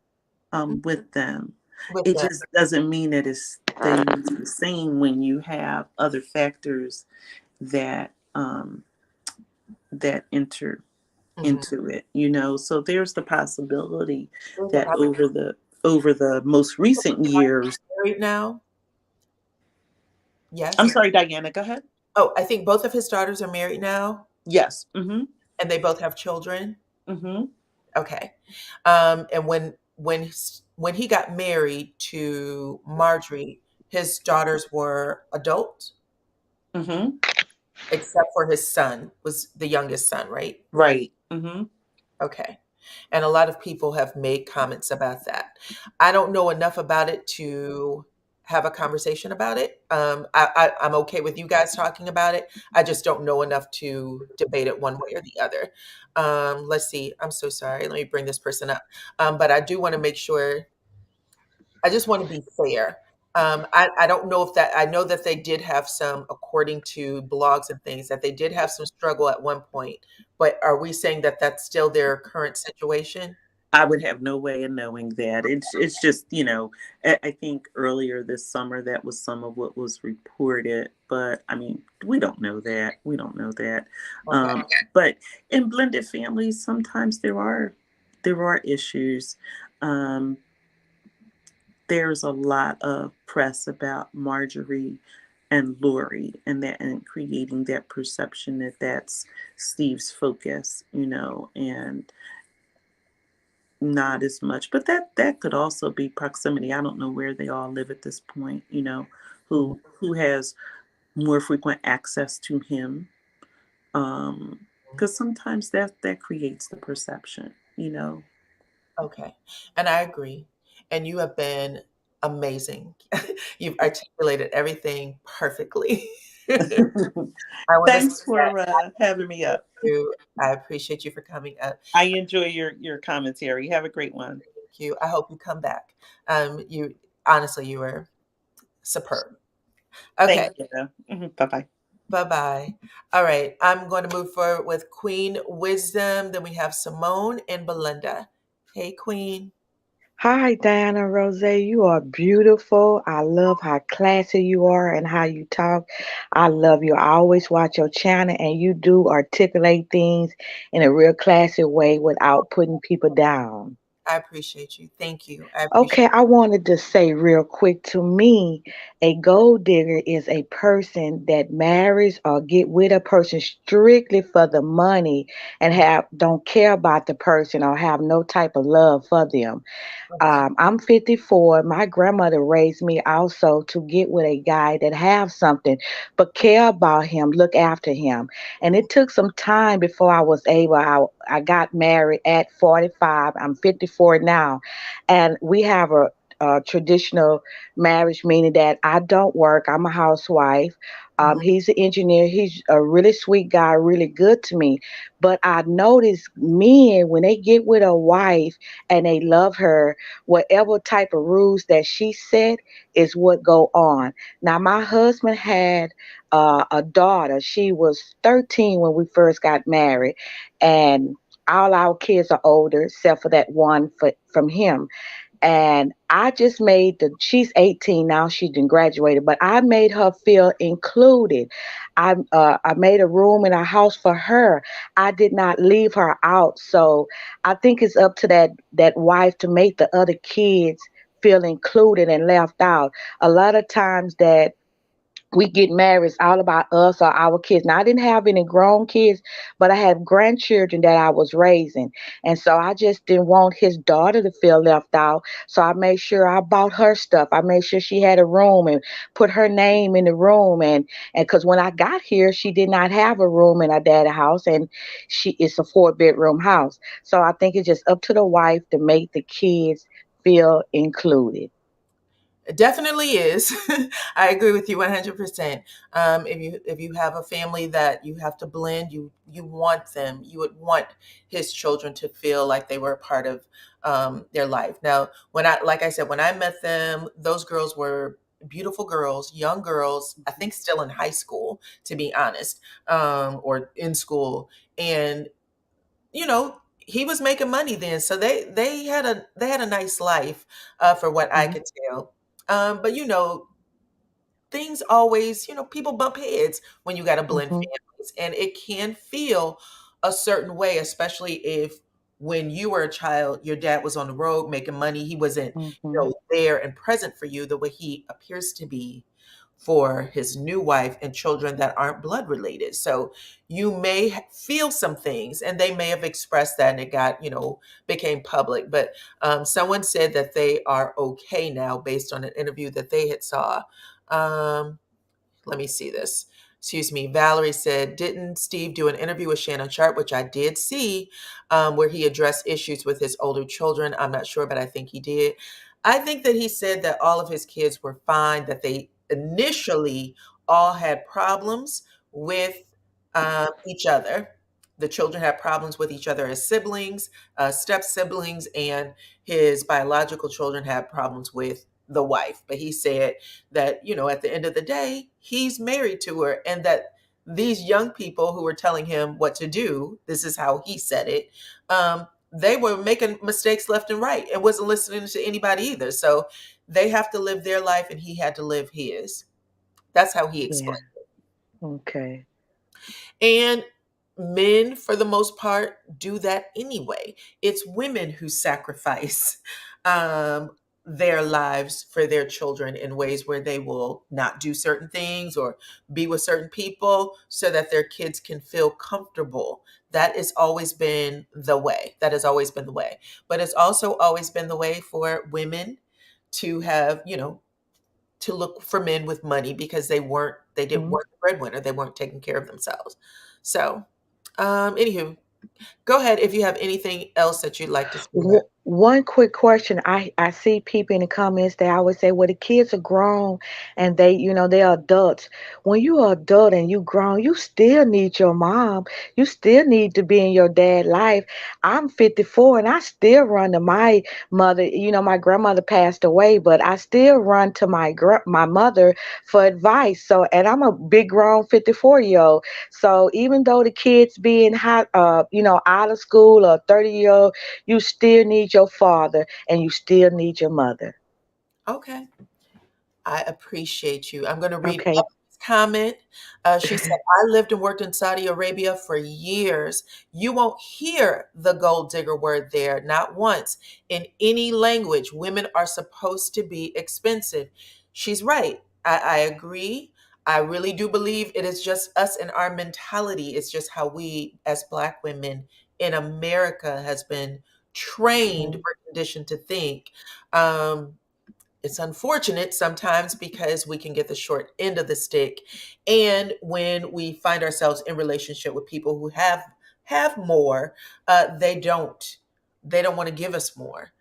S1: mhm,
S3: with them.
S1: with
S3: It
S1: them.
S3: just doesn't mean that it stays the same when you have other factors that that enter
S1: Mhm.
S3: into it. So there's the possibility
S1: There's a
S3: that
S1: possibility
S3: over the most recent years.
S1: married now.
S3: I'm
S1: Yes.
S3: sorry, Diana, go ahead.
S1: Oh, I think both of his daughters are married now,
S3: Yes. Mm-hmm.
S1: and they both have children.
S3: Mm-hmm.
S1: Okay. And when he got married to Marjorie, his daughters were adult,
S3: Mm-hmm.
S1: except for his son was the youngest son, right?
S3: Right. Mm-hmm.
S1: Okay. And a lot of people have made comments about that. I don't know enough about it to have a conversation about it. I'm okay with you guys talking about it. I just don't know enough to debate it one way or the other. Let's see. I'm so sorry. Let me bring this person up. But I do want to make sure, I just want to be fair. I don't know if that, I know that they did have some, according to blogs and things, that they did have some struggle at one point. But are we saying that that's still their current situation?
S3: I would have no way of knowing that. It's just, I think earlier this summer that was some of what was reported, but I mean, we don't know that. We don't know that.
S1: Okay.
S3: But in blended families, sometimes there are issues. Um, there's a lot of press about Marjorie and Lori and creating that perception that that's Steve's focus, and not as much. But that could also be proximity. I don't know where they all live at this point,
S1: Mhm.
S3: who has more frequent access to him. Um, Because sometimes that creates the perception, you know.
S1: Okay. And I agree. And you have been amazing. You've articulated everything perfectly. I want to say
S3: Thanks for having me
S1: thank
S3: up.
S1: you. I appreciate you for coming up.
S3: I enjoy your commentary. Have a great one.
S1: Thank you. I hope you come back. You honestly, you were superb. Okay.
S3: Thank you. Bye bye.
S1: Bye bye. All right. I'm going to move forward with Queen Wisdom. Then we have Simone and Belinda. Hey, Queen.
S4: Hi, DYANAROZAY. You are beautiful. I love how classy you are and how you talk. I love you. I always watch your channel and you do articulate things in a real classy way without putting people down.
S1: I appreciate you. Thank you. I appreciate
S4: Okay, I wanted to say real quick to me, a gold digger is a person that marries or get with a person strictly for the money and
S1: it.
S4: have don't care about the person or have no type of love for them.
S1: Okay.
S4: I'm 54. My grandmother raised me also to get with a guy that have something, but care about him, look after him. And it took some time before I was able. I got married at 45. I'm 54 now, and we have a traditional marriage, meaning that I don't work. I'm a housewife.
S1: Mhm.
S4: He's an engineer. He's a really sweet guy, really good to me. But I notice men when they get with a wife and they love her, whatever type of rules that she set is what go on. Now my husband had a daughter. She was 13 when we first got married, and all our kids are older except for that one from him. And I just made she's 18 now, she done graduated, but I made her feel included. I made a room in our house for her. I did not leave her out. So I think it's up to that wife to make the other kids feel included and left out. A lot of times that we get married, it's all about us or our kids. Now, I didn't have any grown kids, but I had grandchildren that I was raising. And so I just didn't want his daughter to feel left out. So I made sure I bought her stuff. I made sure she had a room and put her name in the room. And because when I got here, she did not have a room in her dad's house, and it's a 4-bedroom house. So I think it's just up to the wife to make the kids feel included.
S1: It definitely is. I agree with you 100%. If you have a family that you have to blend, you want them. You would want his children to feel like they were a part of their life. Now, like I said, when I met them, those girls were beautiful girls, young girls. I think still in high school, to be honest, or in school, and he was making money then, so they had a nice life, for what I
S4: Mhm,
S1: could tell. But things always, people bump heads when you got to blend
S4: mhm,
S1: families, and it can feel a certain way, especially if when you were a child, your dad was on the road making money. He wasn't,
S4: mhm,
S1: there and present for you the way he appears to be for his new wife and children that aren't blood related. So you may feel some things, and they may have expressed that, and it got, became public. But someone said that they are okay now based on an interview that they had saw. Um, Let me see this. Excuse me. Valerie said, didn't Steve do an interview with Shannon Sharp, which I did see, where he addressed issues with his older children? I'm not sure, but I think he did. I think that he said that all of his kids were fine, that they initially all had problems with each other. The children had problems with each other as siblings, step siblings, and his biological children had problems with the wife. But he said that, at the end of the day, he's married to her, and that these young people who were telling him what to do, this is how he said it, they were making mistakes left and right and wasn't listening to anybody either. So they have to live their life, and he had to live his. That's how he
S4: yeah.
S1: explained.
S4: Okay.
S1: And men, for the most part, do that anyway. It's women who sacrifice um, their lives for their children in ways where they will not do certain things or be with certain people so that their kids can feel comfortable. That has always been the way. That has always been the way. But it's also always been the way for women to have, to look for men with money because they didn't
S4: Mhm.
S1: work the breadwinner. They weren't taking care of themselves. So Anywho, go ahead if you have anything else that you'd like to share.
S4: One quick question. I see people in the comments, they always say, well, the kids are grown and they're adults. When you're adult and you grown, you still need your mom. You still need to be in your dad life. I'm 54 and I still run to my mother. My grandmother passed away, but I still run to my mother for advice. So, and I'm a big grown 54-year-old. So even though the kids being hot, out of school, or 30-year-old, you still need your father and you still need your mother.
S1: Okay. I appreciate you. I'm going to read
S4: Okay.
S1: Emily's comment. She said, I lived and worked in Saudi Arabia for years. You won't hear the gold digger word there, not once. In any language, women are supposed to be expensive. She's right. I agree. I really do believe it is just us and our mentality. It's just how we, as Black women in America, has been trained
S4: Mhm.
S1: or conditioned to think. Um, it's unfortunate sometimes because we can get the short end of the stick, and when we find ourselves in relationship with people who have more, they don't want to give us more,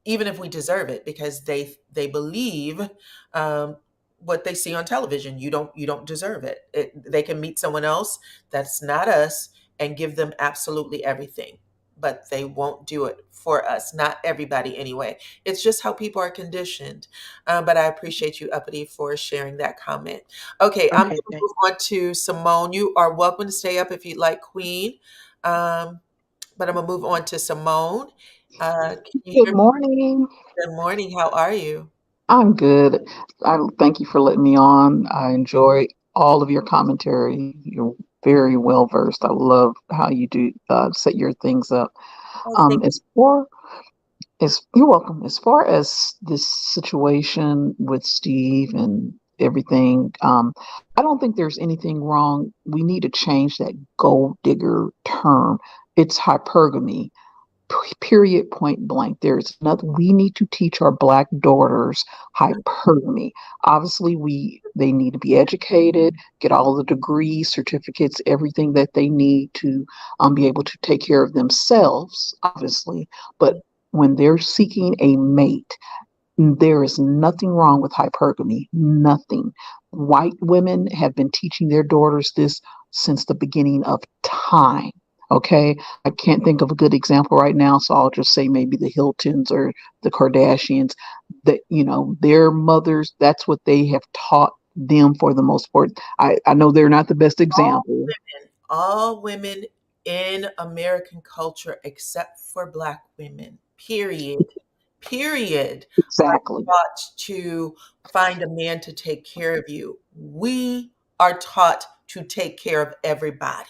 S1: even if we deserve it, because they believe um, what they see on television. You don't deserve it. They can meet someone else that's not us and give them absolutely everything, but they won't do it for us. Not everybody, anyway. It's just how people are conditioned. But I appreciate you, Uppity, for sharing that comment. Okay, I'm going
S4: Okay,
S1: to
S4: thank
S1: move on to Simone. You are welcome to stay up if you'd like, Queen. Um, but I'm gonna move on to Simone. Can you
S5: Good
S1: hear me?
S5: morning.
S1: Good morning. How are you?
S5: I'm good. I thank you for letting me on. I enjoy all of your commentary. You're very well versed. I love how you do set your things up.
S1: Oh, thank
S5: As far as you're welcome. As far as this situation with Steve and everything, I don't think there's anything wrong. We need to change that gold digger term. It's hypergamy. Period, point blank. There's nothing. We need to teach our Black daughters hypergamy. Obviously, they need to be educated, get all the degrees, certificates, everything that they need to be able to take care of themselves, obviously. But when they're seeking a mate, there is nothing wrong with hypergamy. Nothing. White women have been teaching their daughters this since the beginning of time. Okay. I can't think of a good example right now, so I'll just say maybe the Hiltons or the Kardashians. That, their mothers, that's what they have taught them for the most part. I know they're not the best
S1: all
S5: example.
S1: all women in American culture except for Black women, period. Period. Are
S5: Exactly.
S1: taught to find a man to take care of you. We are taught to take care of everybody.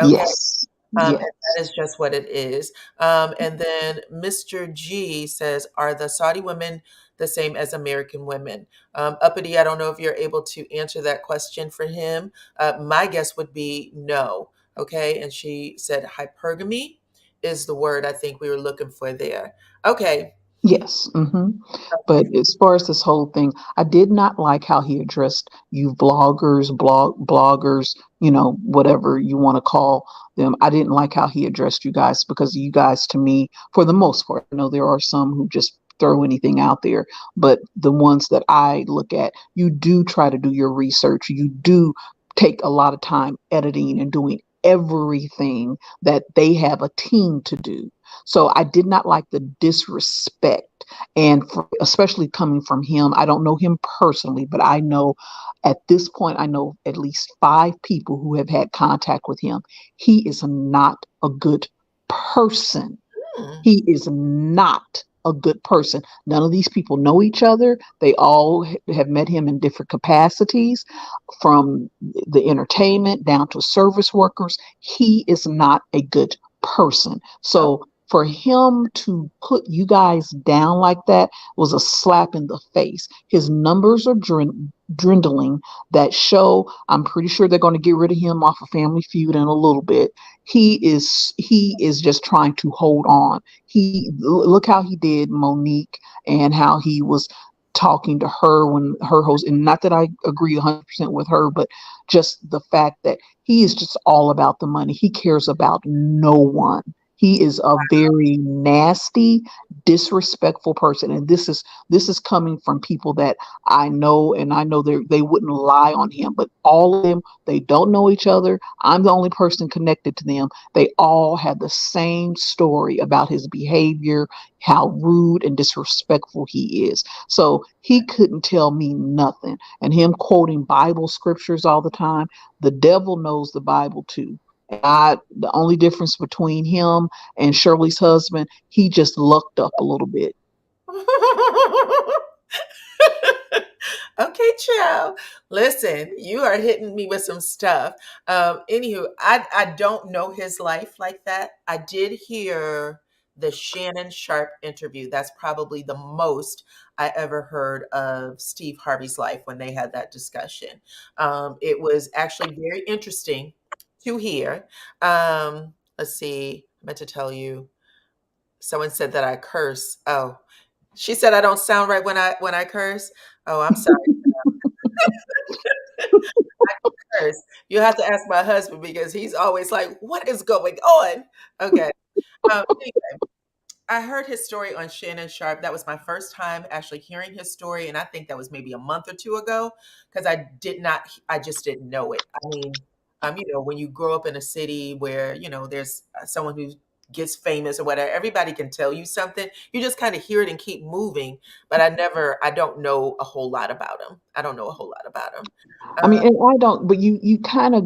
S1: Okay.
S5: Yes.
S1: And
S5: Yes.
S1: that is just what it is. And then Mr. G says, are the Saudi women the same as American women? Uppity, I don't know if you're able to answer that question for him. My guess would be no. Okay. And she said hypergamy is the word I think we were looking for there. Okay.
S5: Yes. But as far as this whole thing, I did not like how he addressed you vloggers, bloggers, whatever you want to call them. I didn't like how he addressed you guys, because you guys, to me, for the most part, I know there are some who just throw anything out there, but the ones that I look at, you do try to do your research. You do take a lot of time editing and doing everything that they have a team to do. So I did not like the disrespect, and especially coming from him. I don't know him personally, but I know at this point, I know at least 5 people who have had contact with him. He is not a good person.
S1: Hmm.
S5: He is not a good person. None of these people know each other. They all have met him in different capacities, from the entertainment down to service workers. He is not a good person.
S1: Oh,
S5: So for him to put you guys down like that was a slap in the face. His numbers are dwindling. That show, I'm pretty sure they're going to get rid of him off of Family Feud in a little bit. He is just trying to hold on. Look how he did Monique, and how he was talking to her when her host, and not that I agree 100% with her, but just the fact that he is just all about the money. He cares about no one. He is a very nasty, disrespectful person, and this is coming from people that I know, and I know they wouldn't lie on him. But all of them, they don't know each other. I'm the only person connected to them. They all have the same story about his behavior, how rude and disrespectful he is. So he couldn't tell me nothing. And him quoting Bible scriptures all the time, the devil knows the Bible too. The only difference between him and Shirley's husband, he just lucked up a little bit.
S1: Okay, child. Listen, you are hitting me with some stuff. Anywho, I don't know his life like that. I did hear the Shannon Sharp interview. That's probably the most I ever heard of Steve Harvey's life when they had that discussion. It was actually very interesting to hear. Let's see. I meant to tell you. Someone said that I curse. Oh, she said I don't sound right when I curse. Oh, I'm sorry. I curse. You have to ask my husband because he's always like, "What is going on?" Okay. Anyway, I heard his story on Shannon Sharp. That was my first time actually hearing his story, and I think that was maybe a month or two ago because I just didn't know it. I mean, when you grow up in a city where there's someone who gets famous or whatever, everybody can tell you something. You just kind of hear it and keep moving. But I don't know a whole lot about him. I don't know a whole lot about him.
S5: I mean,
S1: Um,
S5: and I don't, but you kind of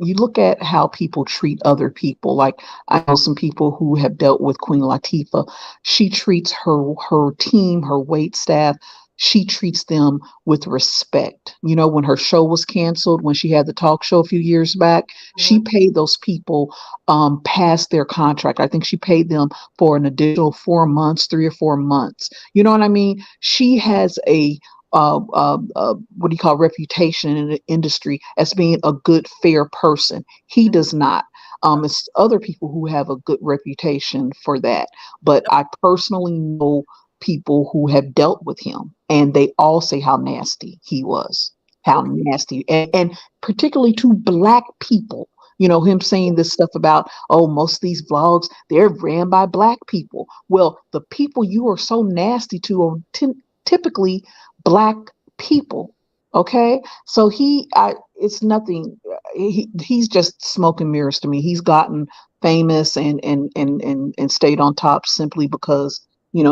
S5: you look at how people treat other people. Like I know some people who have dealt with Queen Latifah. She treats her team, her wait staff, she treats them with respect. When her show was canceled, when she had the talk show a few years back, she
S1: mhm.
S5: paid those people past their contract. I think she paid them for an additional 4 months, 3 or 4 months. You know what I mean? She has a what do you call reputation in the industry as being a good, fair person. He does not. It's other people who have a good reputation for that. But I personally know people who have dealt with him, and they all say how nasty he was, how
S1: Okay.
S5: nasty, and particularly to Black people. Him saying this stuff about, oh, most of these vlogs, they're ran by Black people. Well, the people you are so nasty to are typically Black people. Okay, so it's nothing. He's just smoke and mirrors to me. He's gotten famous and stayed on top simply because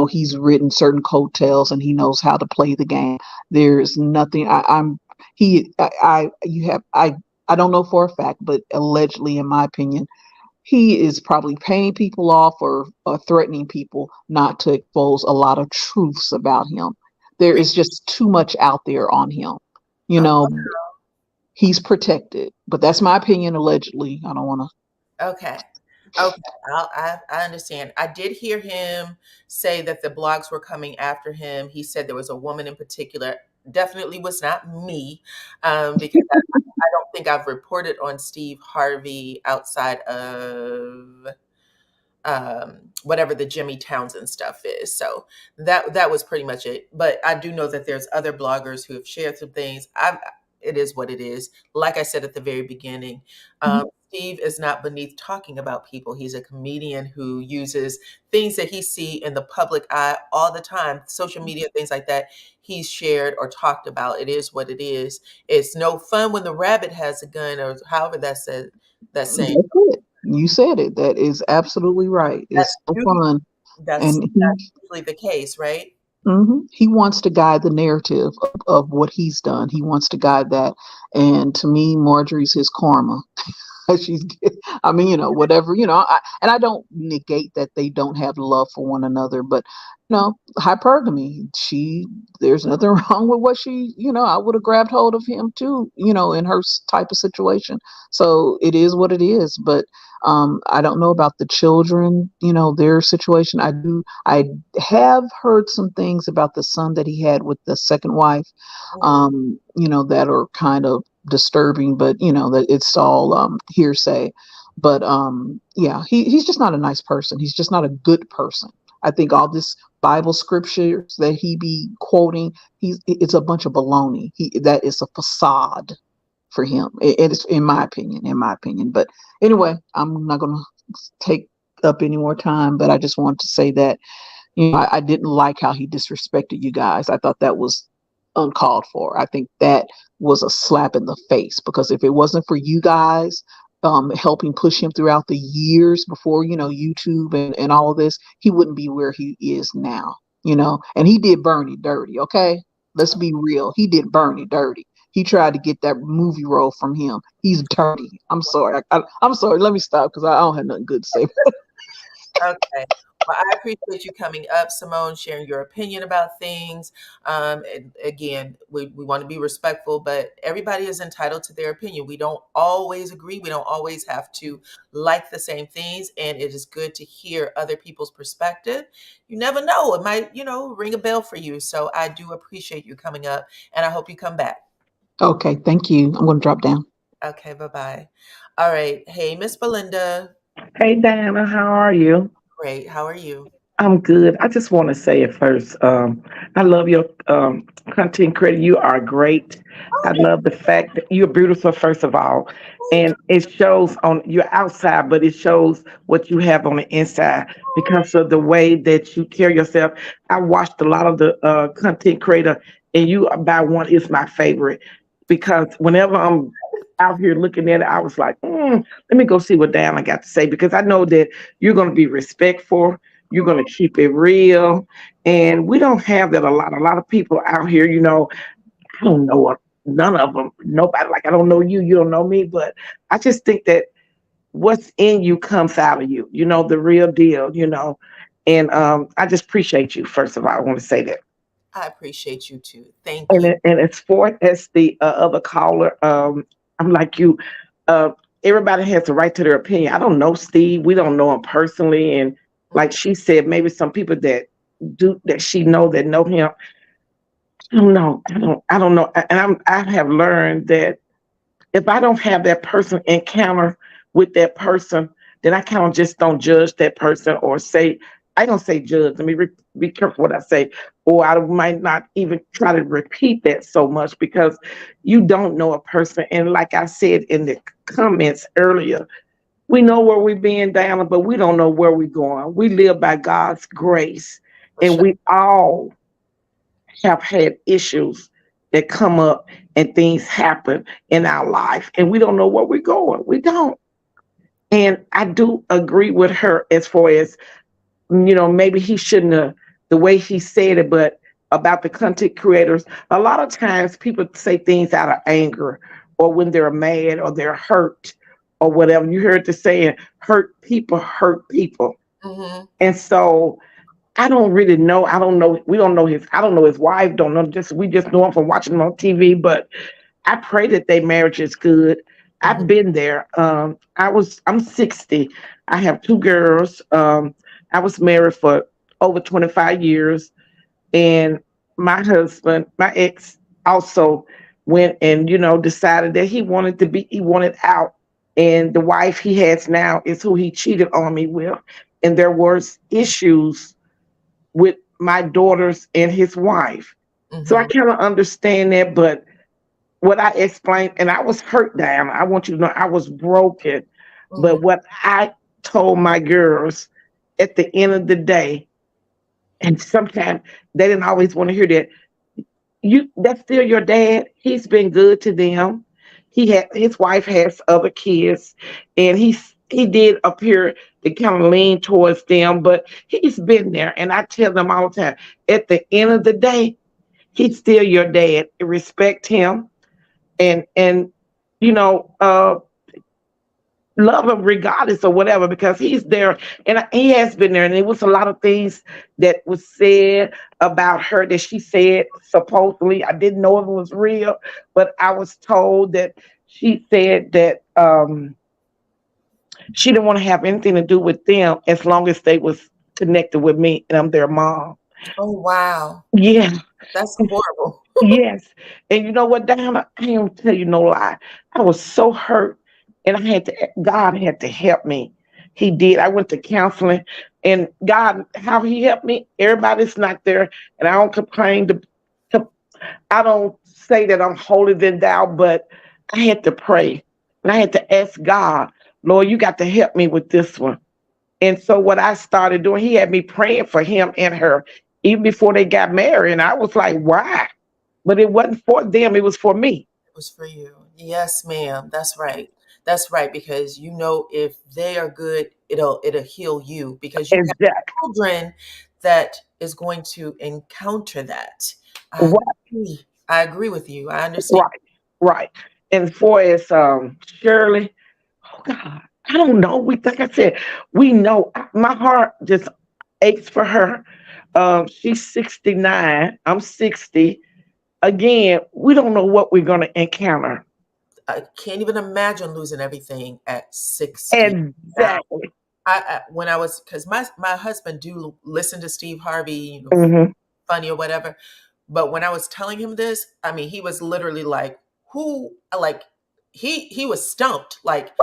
S5: he's ridden certain coattails and he knows how to play the game. There's nothing. I'm he I you have I don't know for a fact, but allegedly, in my opinion, he is probably paying people off or threatening people not to expose a lot of truths about him. There
S1: Re-
S5: is just too much out there on him. You
S1: oh,
S5: know, he's protected, but that's my opinion. Allegedly, I don't want
S1: okay. Okay. I understand. I did hear him say that the blogs were coming after him. He said there was a woman in particular. Definitely was not me, because I don't think I've reported on Steve Harvey outside of whatever the Jimmy Townsend stuff is. So that was pretty much it. But I do know that there's other bloggers who have shared some things. It is what it is. Like I said at the very beginning,
S5: to.
S1: Steve is not beneath talking about people. He's a comedian who uses things that he see in the public eye all the time, social media, things like that. He's shared or talked about. It is what it is. It's no fun when the rabbit has a gun, or however that's said. That saying.
S5: That's it. You said it. That is absolutely right.
S1: That's
S5: It's so
S1: usually
S5: fun,
S1: that's
S5: and
S1: usually the case, right?
S5: he wants to guide the narrative of what he's done. He wants to guide that, and to me, Marjorie's his karma. she's I mean, whatever, and I don't negate that they don't have love for one another, but hypergamy, there's nothing wrong with what I would have grabbed hold of him too, in her type of situation. So it is what it is. But I don't know about the children, their situation. I have heard some things about the son that he had with the second wife,
S1: Mhm.
S5: that are kind of disturbing, but that it's all hearsay. But yeah, he's just not a nice person. He's just not a good person. I think all this Bible scriptures that he be quoting, it's a bunch of baloney. That is a facade for him. It's in my opinion, But anyway, I'm not going to take up any more time, but I just wanted to say that, I didn't like how he disrespected you guys. I thought that was uncalled for. I think that was a slap in the face, because if it wasn't for you guys helping push him throughout the years before, YouTube and all of this, he wouldn't be where he is now, and he did Bernie dirty. Okay. Let's be real. He did Bernie dirty. He tried to get that movie role from him. He's dirty. I'm sorry. I'm sorry. Let me stop, because I don't have nothing good to say.
S1: Okay. Well, I appreciate you coming up, Simone, sharing your opinion about things. And again, we want to be respectful, but everybody is entitled to their opinion. We don't always agree. We don't always have to like the same things. And it is good to hear other people's perspective. You never know. It might, ring a bell for you. So I do appreciate you coming up, and I hope you come back.
S5: Okay. Thank you. I'm going to drop down.
S1: Okay. Bye-bye. All right. Hey, Miss Belinda.
S6: Hey Diana, how are you?
S1: Great. How are you?
S6: I'm good. I just want to say it first. I love your content creator. You are great. I love the fact that you're beautiful, first of all. And it shows on your outside, but it shows what you have on the inside because of the way that you carry yourself. I watched a lot of the content creator, and you by one is my favorite because whenever I'm out here looking at it, I was like, let me go see what Diana got to say because I know that you're going to be respectful. You're going to keep it real. And we don't have that a lot. A lot of people out here, I don't know none of them. Nobody, like, I don't know you. You don't know me. But I just think that what's in you comes out of you, the real deal. And I just appreciate you. First of all, I want to say that.
S1: I appreciate you too. Thank
S6: And,
S1: you.
S6: and as far as the other caller, I'm like you. Everybody has the right to their opinion. I don't know Steve. We don't know him personally. And like she said, maybe some people that she know him. I don't know. I don't know. And I have learned that if I don't have that person encounter with that person, then I kind of just don't judge that person or say, I don't say judge. Let me be careful what I say. Or I might not even try to repeat that so much because you don't know a person. And like I said in the comments earlier, we know where we're being down, but we don't know where we're going. We live by God's grace. And we all have had issues that come up and things happen in our life. And we don't know where we're going. We don't. And I do agree with her as far as, maybe he shouldn't have, the way he said it, but about the content creators, a lot of times people say things out of anger or when they're mad or they're hurt or whatever. You heard the saying, hurt people hurt people.
S1: Mm-hmm.
S6: And so I don't really know. I don't know. We don't know I don't know his wife. Don't know. We just know him from watching him on TV. But I pray that their marriage is good.
S1: Mm-hmm.
S6: I've been there. I'm 60. I have two girls. I was married for over 25 years. And my husband, my ex, also went and, decided that he wanted out. And the wife he has now is who he cheated on me with. And there was issues with my daughters and his wife. Mm-hmm. So I kind of understand that, but what I explained, and I was hurt down. I want you to know I was broken. Mm-hmm. But what I told my girls at the end of the day, and sometimes they didn't always want to hear that, that's still your dad. He's been good to them. His wife has other kids, and he did appear to kind of lean towards them, but he's been there. And I tell them all the time, at the end of the day, he's still your dad. Respect him and love him regardless of whatever, because he's there and he has been there. And there was a lot of things that was said about her that she said supposedly. I didn't know if it was real, but I was told that she said that she didn't want to have anything to do with them as long as they was connected with me and I'm their mom.
S1: Oh, wow.
S6: Yeah.
S1: That's horrible.
S6: Yes. And you know what, Diana? I ain't gonna tell you no lie. I was so hurt and God had to help me. He did. I went to counseling. And God, how He helped me, everybody's not there. And I don't complain to I don't say that I'm holier than thou, but I had to pray. And I had to ask God, Lord, you got to help me with this one. And so what I started doing, He had me praying for him and her even before they got married. And I was like, why? But it wasn't for them, it was for me.
S1: It was for you. Yes, ma'am. That's right. That's right. Because you know, if they are good, it'll heal you because you have
S6: Exactly.
S1: children that is going to encounter that. I
S6: Right,
S1: agree. I agree with you. I understand.
S6: right, right. And for as Shirley, oh God, I don't know. We like I said, we know my heart just aches for her. She's 69. I'm 60. Again, we don't know what we're gonna encounter.
S1: I can't even imagine losing everything at 60 now.
S6: Exactly.
S1: When I was, because my husband do listen to Steve Harvey,
S6: Hmm.
S1: funny or whatever. But when I was telling him this, I mean, he was literally like, "Who?" Like he was stumped. Like,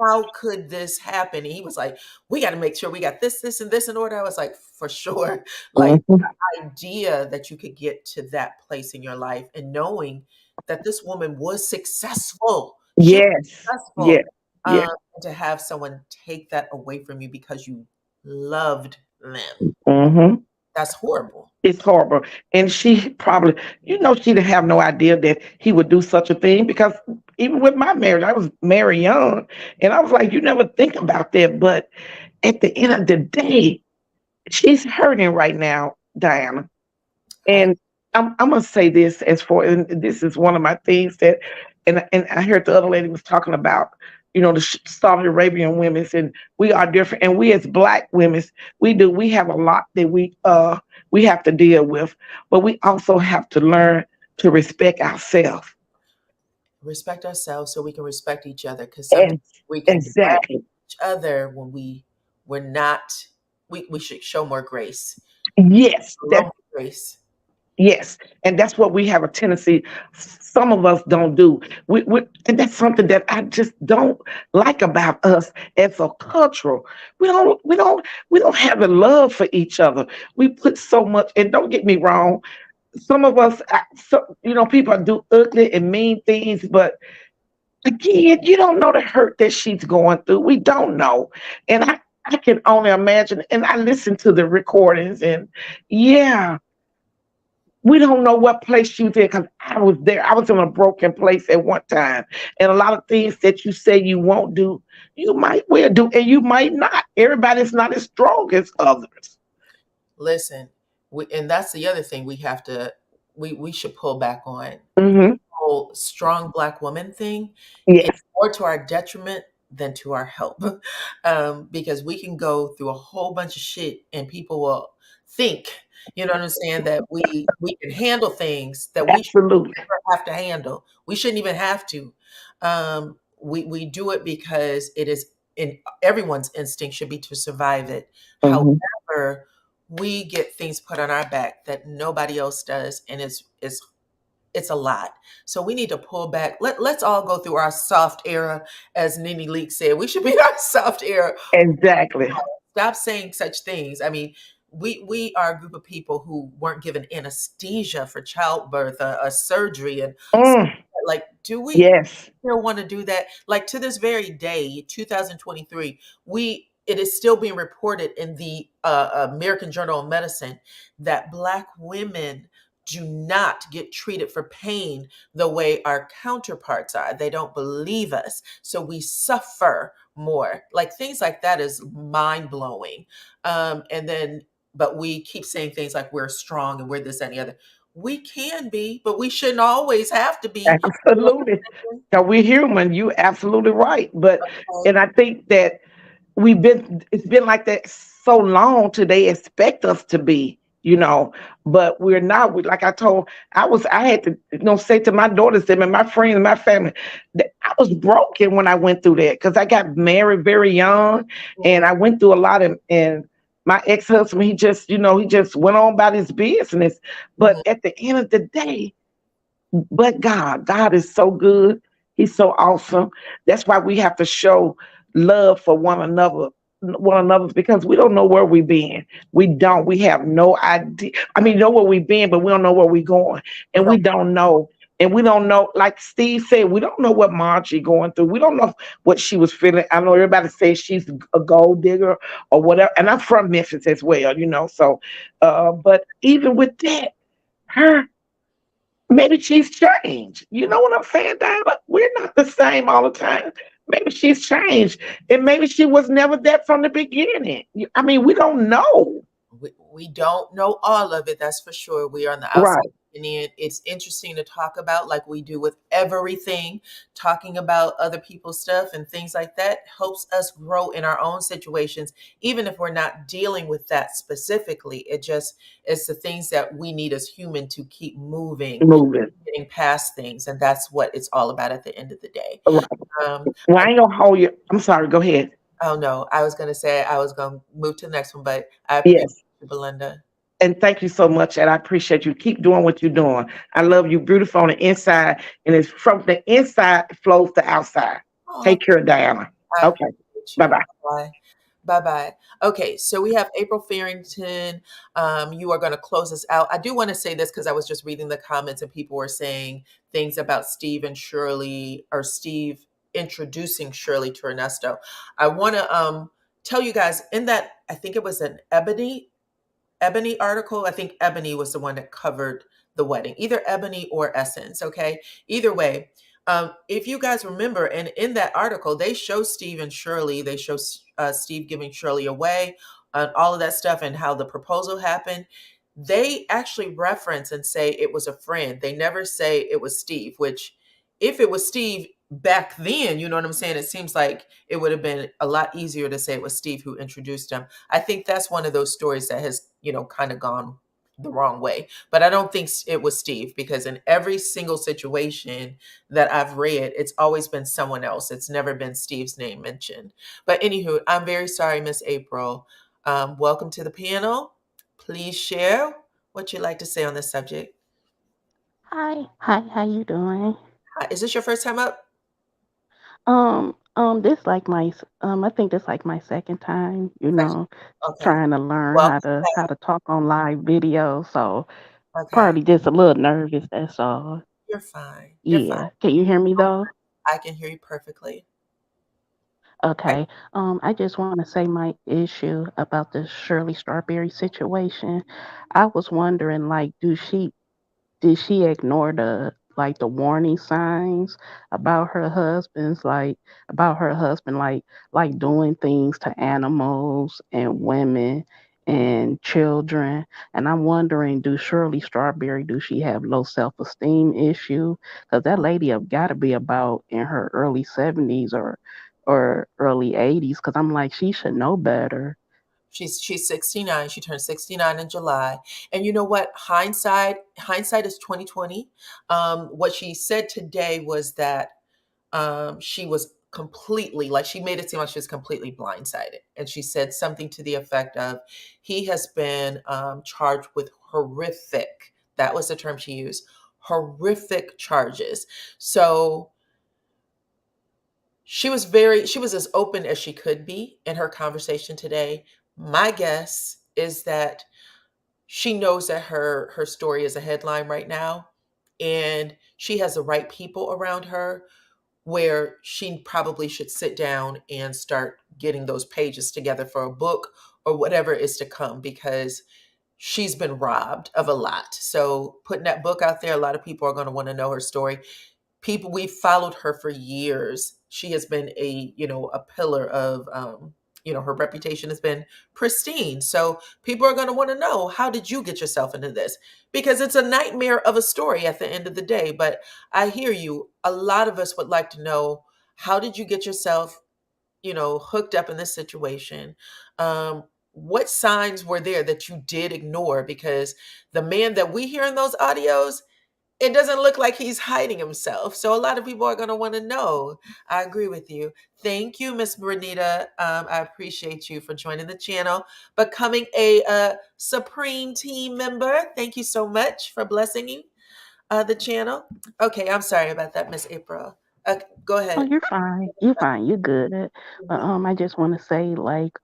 S1: how could this happen? And he was like, "We got to make sure we got this, and this in order." I was like, "For sure." Like
S6: Hmm.
S1: the idea that you could get to that place in your life and knowing that this woman was successful. She was
S6: Yes.
S1: successful.
S6: Yes. Yes.
S1: And to have someone take that away from you because you loved them.
S6: Hmm.
S1: That's horrible.
S6: It's horrible. And she probably, she didn't have no idea that he would do such a thing because even with my marriage, I was married young. And I was like, you never think about that. But at the end of the day, she's hurting right now, Diana.
S1: I
S6: And I'm gonna say this as for, and this is one of my things that, and I heard the other lady was talking about, the Saudi Arabian women's, and we are different, and we as Black women's, we have a lot that we have to deal with, but we also have to learn to respect ourselves.
S1: respect ourselves so we can respect each other because sometimes
S6: And
S1: we can drag
S6: exactly,
S1: each other when we're not. We should show more grace,
S6: yes,
S1: a little more grace.
S6: yes, and that's what we have a tendency. Some of us don't do. And that's something that I just don't like about us as a cultural. We don't have a love for each other. We put so much. And don't get me wrong. Some of us, people do ugly and mean things, but again, you don't know the hurt that she's going through. We don't know, and I can only imagine. And I listen to the recordings, and yeah, we don't know what place you did because I was there. I was in a broken place at one time. And a lot of things that you say you won't do, you might well do, and you might not. Everybody's not as strong as others.
S1: Listen, and that's the other thing we have to we should pull back on.
S6: Hmm.
S1: Whole strong Black woman thing is
S6: Yes,
S1: more to our detriment than to our help. Because we can go through a whole bunch of shit and people will think, you know what I'm saying, that we can handle things that we should
S6: absolutely.
S1: never have to handle. We shouldn't even have to. We do it because it is in everyone's instinct should be to survive it.
S6: Hmm.
S1: However, we get things put on our back that nobody else does, and it's a lot. So we need to pull back. Let's all go through our soft era, as Nene Leak said. We should be in our soft era.
S6: Exactly.
S1: Stop saying such things. I mean, we are a group of people who weren't given anesthesia for childbirth, a surgery, and
S6: Mm,
S1: like, do we
S6: yes.
S1: still want to do that? Like to this very day, 2023, it is still being reported in the American Journal of Medicine that Black women do not get treated for pain the way our counterparts are. They don't believe us, so we suffer more. Like things like that is mind blowing. And then, but we keep saying things like we're strong and we're this and the other. We can be, but we shouldn't always have to be. You know
S6: Absolutely. Now we're human. You absolutely right. But
S1: what
S6: and I think that it's been like that so long till they expect us to be, but we're not. Like I had to, say to my daughters, them and my friends and my family that I was broken when I went through that because I got married very young and
S1: I'm
S6: I went through a lot and my ex-husband, he just went on about his business. But
S1: saying?
S6: at the end of the day, but God is so good. He's so awesome. That's why we have to show love for one another. one another because we don't know where we've been. We don't. We have no idea. I mean, know where we've been, but we don't know where we're going, and we
S1: Right.
S6: don't know. And we don't know, like Steve said, we don't know what Margie going through. We don't know what she was feeling. I know everybody says she's a gold digger or whatever, and I'm from Memphis as well, you know. So, but even with that, her maybe she's changed. You know what I'm saying, Diana? We're not the same all the time. Maybe she's changed. And maybe she was never that from the beginning. I mean, we don't know.
S1: We don't know all of it, that's for sure. We are on the outside
S6: Right.
S1: looking in. It's interesting to talk about, like we do with everything. Talking about other people's stuff and things like that helps us grow in our own situations, even if we're not dealing with that specifically. It just is the things that we need as human to keep moving,
S6: Moving.
S1: getting past things, and that's what it's all about at the end of the day.
S6: Right.
S1: Um,
S6: Well,
S1: I
S6: I ain't gonna hold you. I'm sorry. Go ahead.
S1: oh no, I was going to say I was going to move to the next one, but I appreciate
S6: Yes.
S1: you, Belinda.
S6: And thank you so much. And I appreciate you. Keep doing what you're doing. I love you. Beautiful on the inside. And it's from the inside it flows to outside.
S1: Oh,
S6: Take care, Diana.
S1: I
S6: Okay.
S1: appreciate
S6: Bye
S1: you.
S6: bye.
S1: Bye. Bye bye. Okay, so we have April Farrington. You are going to close us out. I do want to say this because I was just reading the comments and people were saying things about Steve and Shirley, or Steve introducing Shirley to Ernesto. I want to tell you guys in that, I think it was an Ebony article. I think Ebony was the one that covered the wedding, either Ebony or Essence. Okay. Either way, if you guys remember, and in that article, they show Steve and Shirley, they show Steve giving Shirley away and all of that stuff and how the proposal happened. They actually reference and say it was a friend. They never say it was Steve, which if it was Steve back then, you know what I'm saying? It seems like it would have been a lot easier to say it was Steve who introduced him. I think that's one of those stories that has, kind of gone the wrong way. But I don't think it was Steve, because in every single situation that I've read, it's always been someone else. It's never been Steve's name mentioned. But anywho, I'm very sorry, Miss April. Welcome to the panel. Please share what you'd like to say on this subject.
S7: Hi, how you doing?
S1: Hi, is this your first time up?
S7: This like I think this like my second time,
S1: Second. Okay.
S7: trying to learn
S1: Welcome
S7: how
S1: back.
S7: to talk on live video. So
S1: Okay.
S7: probably just a little nervous, that's all.
S1: You're fine. You're fine.
S7: Yeah. Can you hear me though?
S1: I can hear you perfectly. I,
S7: Okay. I just want to say my issue about the Shirley Strawberry situation. I was wondering, like, did she ignore the warning signs about her husband like doing things to animals and women and children? And I'm wondering, do Shirley Strawberry, do she have low self-esteem issue? Because that lady have got to be about in her early 70s or early 80s, because I'm like, she should know better.
S1: she's 69. She turned 69 in July. And you know what? Hindsight is 2020. What she said today was that she was completely, like, she made it seem like she was completely blindsided. And she said something to the effect of, he has been charged with horrific, that was the term she used, horrific charges. So she was as open as she could be in her conversation today. My guess is that she knows that her story is a headline right now, and she has the right people around her, where she probably should sit down and start getting those pages together for a book or whatever is to come, because she's been robbed of a lot. So putting that book out there, a lot of people are going to want to know her story. People, we've followed her for years. She has been a pillar of her reputation has been pristine. So people are going to want to know, how did you get yourself into this? Because it's a nightmare of a story at the end of the day. But I hear you. A lot of us would like to know, how did you get yourself hooked up in this situation? What signs were there that you did ignore? Because the man that we hear in those audios, it doesn't look like he's hiding himself. So a lot of people are going to want to know. I agree with you. Thank you, Miss Bernita. I appreciate you for joining the channel, becoming a Supreme Team member. Thank you so much for blessing you, the channel. Okay, I'm sorry about that, Miss April. Go
S7: Oh,
S1: ahead.
S7: you're fine. You're fine. You're good. But
S1: Mhm.
S7: I just want to say like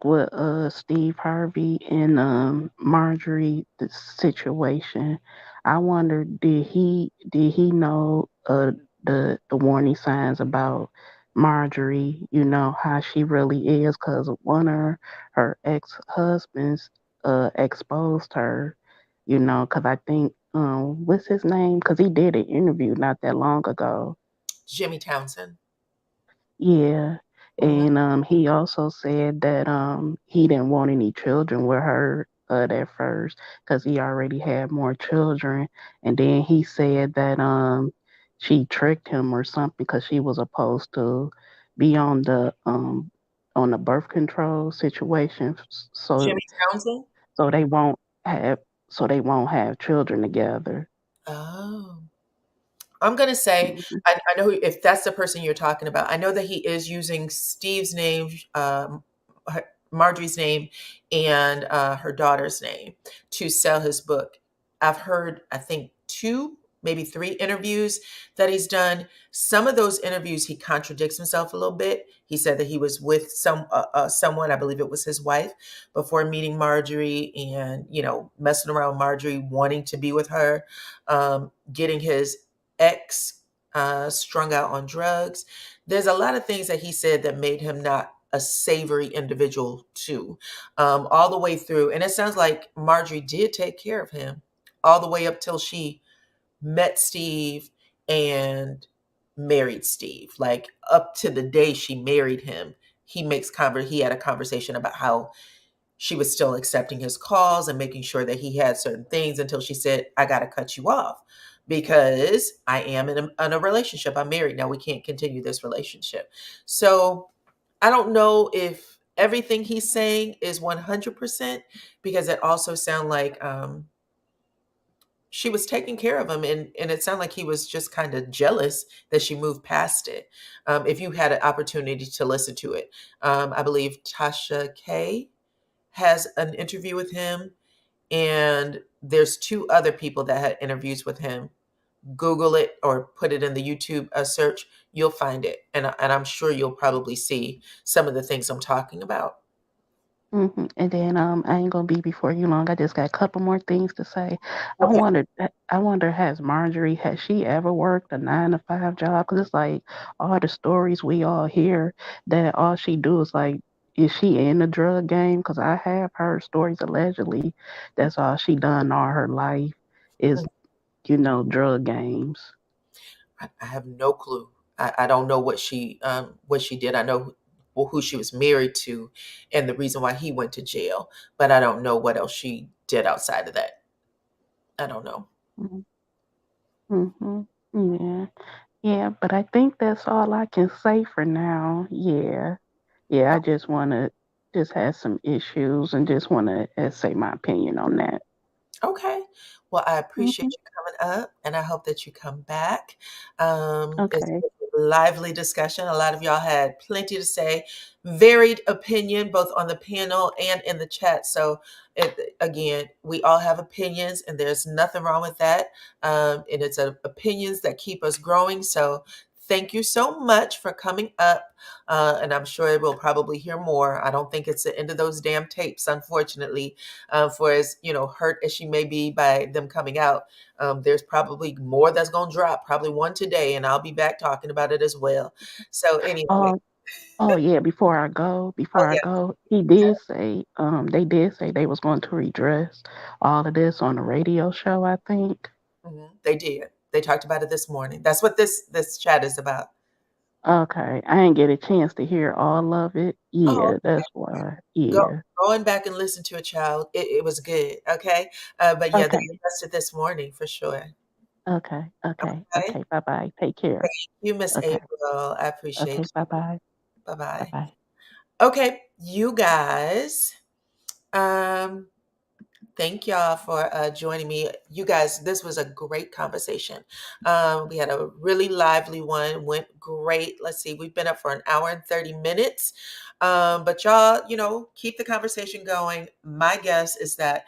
S7: with Steve Harvey and Marjorie the situation. I wonder did he know the warning signs about Marjorie? You know how she really is, because one of her ex-husbands exposed her. You know, because I think what's his name? Because he did an interview not that long ago.
S1: Jimmy Townsend.
S7: Yeah.
S1: Mhm.
S7: And he also said that he didn't want any children with her at first because he already had more children. And then he said that she tricked him or something because she was supposed to be on the birth control situation,
S1: Jimmy Townsend.
S7: so they won't have so they won't have children together.
S1: Oh. I'm gonna say
S7: Mhm.
S1: I know if that's the person you're talking about. I know that he is using Steve's name, Marjorie's name, and her daughter's name to sell his book. I've heard, I think, two, maybe three interviews that he's done. Some of those interviews, he contradicts himself a little bit. He said that he was with someone, I believe it was his wife, before meeting Marjorie, and messing around with Marjorie, wanting to be with her, getting his ex strung out on drugs. There's a lot of things that he said that made him not a savory individual too, all the way through. And it sounds like Marjorie did take care of him all the way up till she met Steve and married Steve. Like up to the day she married him, he had a conversation about how she was still accepting his calls and making sure that he had certain things until she said, I got to cut you off because I am in a relationship. I'm married. Now we can't continue this relationship. So I don't know if everything he's saying is 100% because it also sounds like she was taking care of him, and it sounded like he was just kind of jealous that she moved past it. If you had an opportunity to listen to it, I believe Tasha K has an interview with him, and there's two other people that had interviews with him. Google it or put it in the YouTube search. You'll find it, and I'm sure you'll probably see some of the things I'm talking about.
S7: And then I ain't gonna be before you long. I just got a couple more things to say.
S1: Okay.
S7: I wonder, has she ever worked a 9 to 5 job? Because it's like all the stories we all hear that all she do is like, is she in the drug game? Because I have heard stories allegedly that's all she done all her life is drug games.
S1: I have no clue. I don't know what she did. I know who she was married to, and the reason why he went to jail, but I don't know what else she did outside of that. I don't know.
S7: Mm-hmm. Yeah. Yeah, but I think that's all I can say for now. Yeah. Yeah, I just want to just have some issues and just want to say my opinion on that.
S1: Okay. Well, I appreciate
S7: Hmm.
S1: you coming up, and I hope that you come back. It's
S7: Okay.
S1: a lively discussion. A lot of y'all had plenty to say, varied opinion, both on the panel and in the chat. So, again, we all have opinions, and there's nothing wrong with that. And it's opinions that keep us growing. So, thank you so much for coming up. And I'm sure we'll probably hear more. I don't think it's the end of those damn tapes, unfortunately, for as hurt as she may be by them coming out. There's probably more that's going to drop, probably one today, and I'll be back talking about it as well. So anyway.
S7: Oh, oh yeah.
S1: Oh
S7: Before I
S1: yeah.
S7: go, he did say, they did say they was going to redress all of this on the radio show. I think.
S1: They did. They talked about it this morning. That's what this chat is about.
S7: Okay, I didn't get a chance to hear all of it.
S1: Oh,
S7: Yeah, that's why.
S1: go
S7: Yeah.
S1: going back and listen to it, child. It was good. Okay. But yeah, they
S7: Okay.
S1: addressed it this morning for sure.
S7: Okay. Okay.
S1: Okay.
S7: Okay. Bye bye. Take care.
S1: You, Miss
S7: Okay.
S1: April. I appreciate
S7: Okay. Bye
S1: you.
S7: bye.
S1: Bye
S7: Bye
S1: bye.
S7: bye.
S1: Okay, you guys. Um Thank y'all for joining me. You guys, this was a great conversation. We had a really lively one, went great. Let's see, we've been up for an hour and 30 minutes. But y'all, keep the conversation going. My guess is that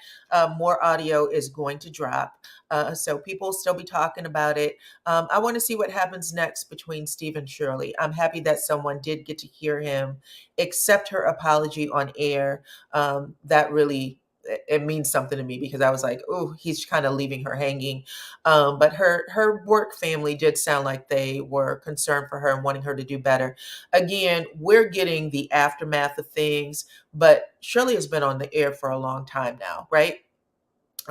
S1: more audio is going to drop. So people will still be talking about it. I want to see what happens next between Steve and Shirley. I'm happy that someone did get to hear him accept her apology on air. That really it means something to me because I was like, oh, he's kind of leaving her hanging. But her work family did sound like they were concerned for her and wanting her to do better. Again, we're getting the aftermath of things, but Shirley has been on the air for a long time now, right?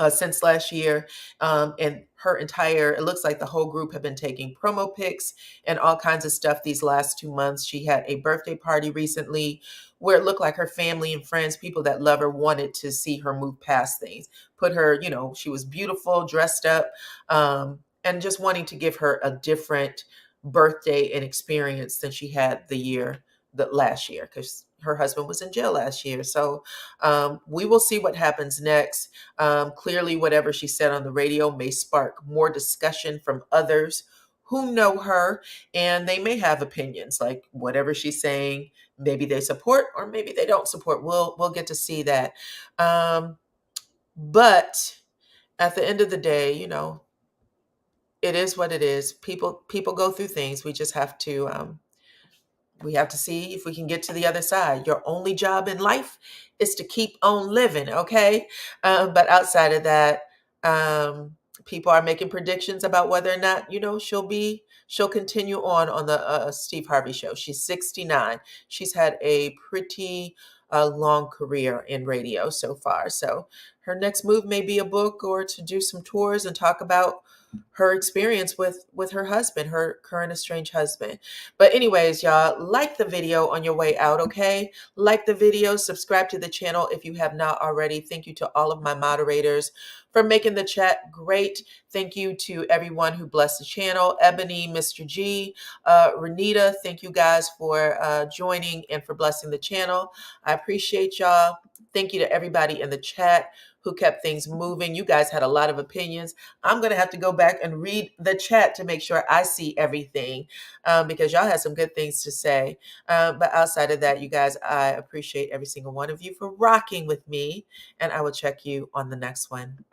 S1: Since last year. And her entire, it looks like the whole group have been taking promo pics and all kinds of stuff these last 2 months. She had a birthday party recently where it looked like her family and friends, people that love her, wanted to see her move past things. Put her, she was beautiful, dressed up, and just wanting to give her a different birthday and experience than she had the last year, because her husband was in jail last year. So we will see what happens next. Clearly, whatever she said on the radio may spark more discussion from others who know her, and they may have opinions like whatever she's saying. Maybe they support, or maybe they don't support. We'll get to see that. But at the end of the day, it is what it is. People go through things. We have to see if we can get to the other side. Your only job in life is to keep on living, okay? But outside of that, people are making predictions about whether or not, she'll continue on the Steve Harvey show. She's 69. She's had a pretty long career in radio so far. So her next move may be a book or to do some tours and talk about her experience with her husband, her current estranged husband. But anyways, y'all, like the video on your way out, okay? Like the video, subscribe to the channel if you have not already. Thank you to all of my moderators for making the chat great. Thank you to everyone who blessed the channel. Ebony, Mr. G, Renita, thank you guys for joining and for blessing the channel. I appreciate y'all. Thank you to everybody in the chat who kept things moving. You guys had a lot of opinions. I'm going to have to go back and read the chat to make sure I see everything, because y'all had some good things to say. But outside of that, you guys, I appreciate every single one of you for rocking with me, and I will check you on the next one.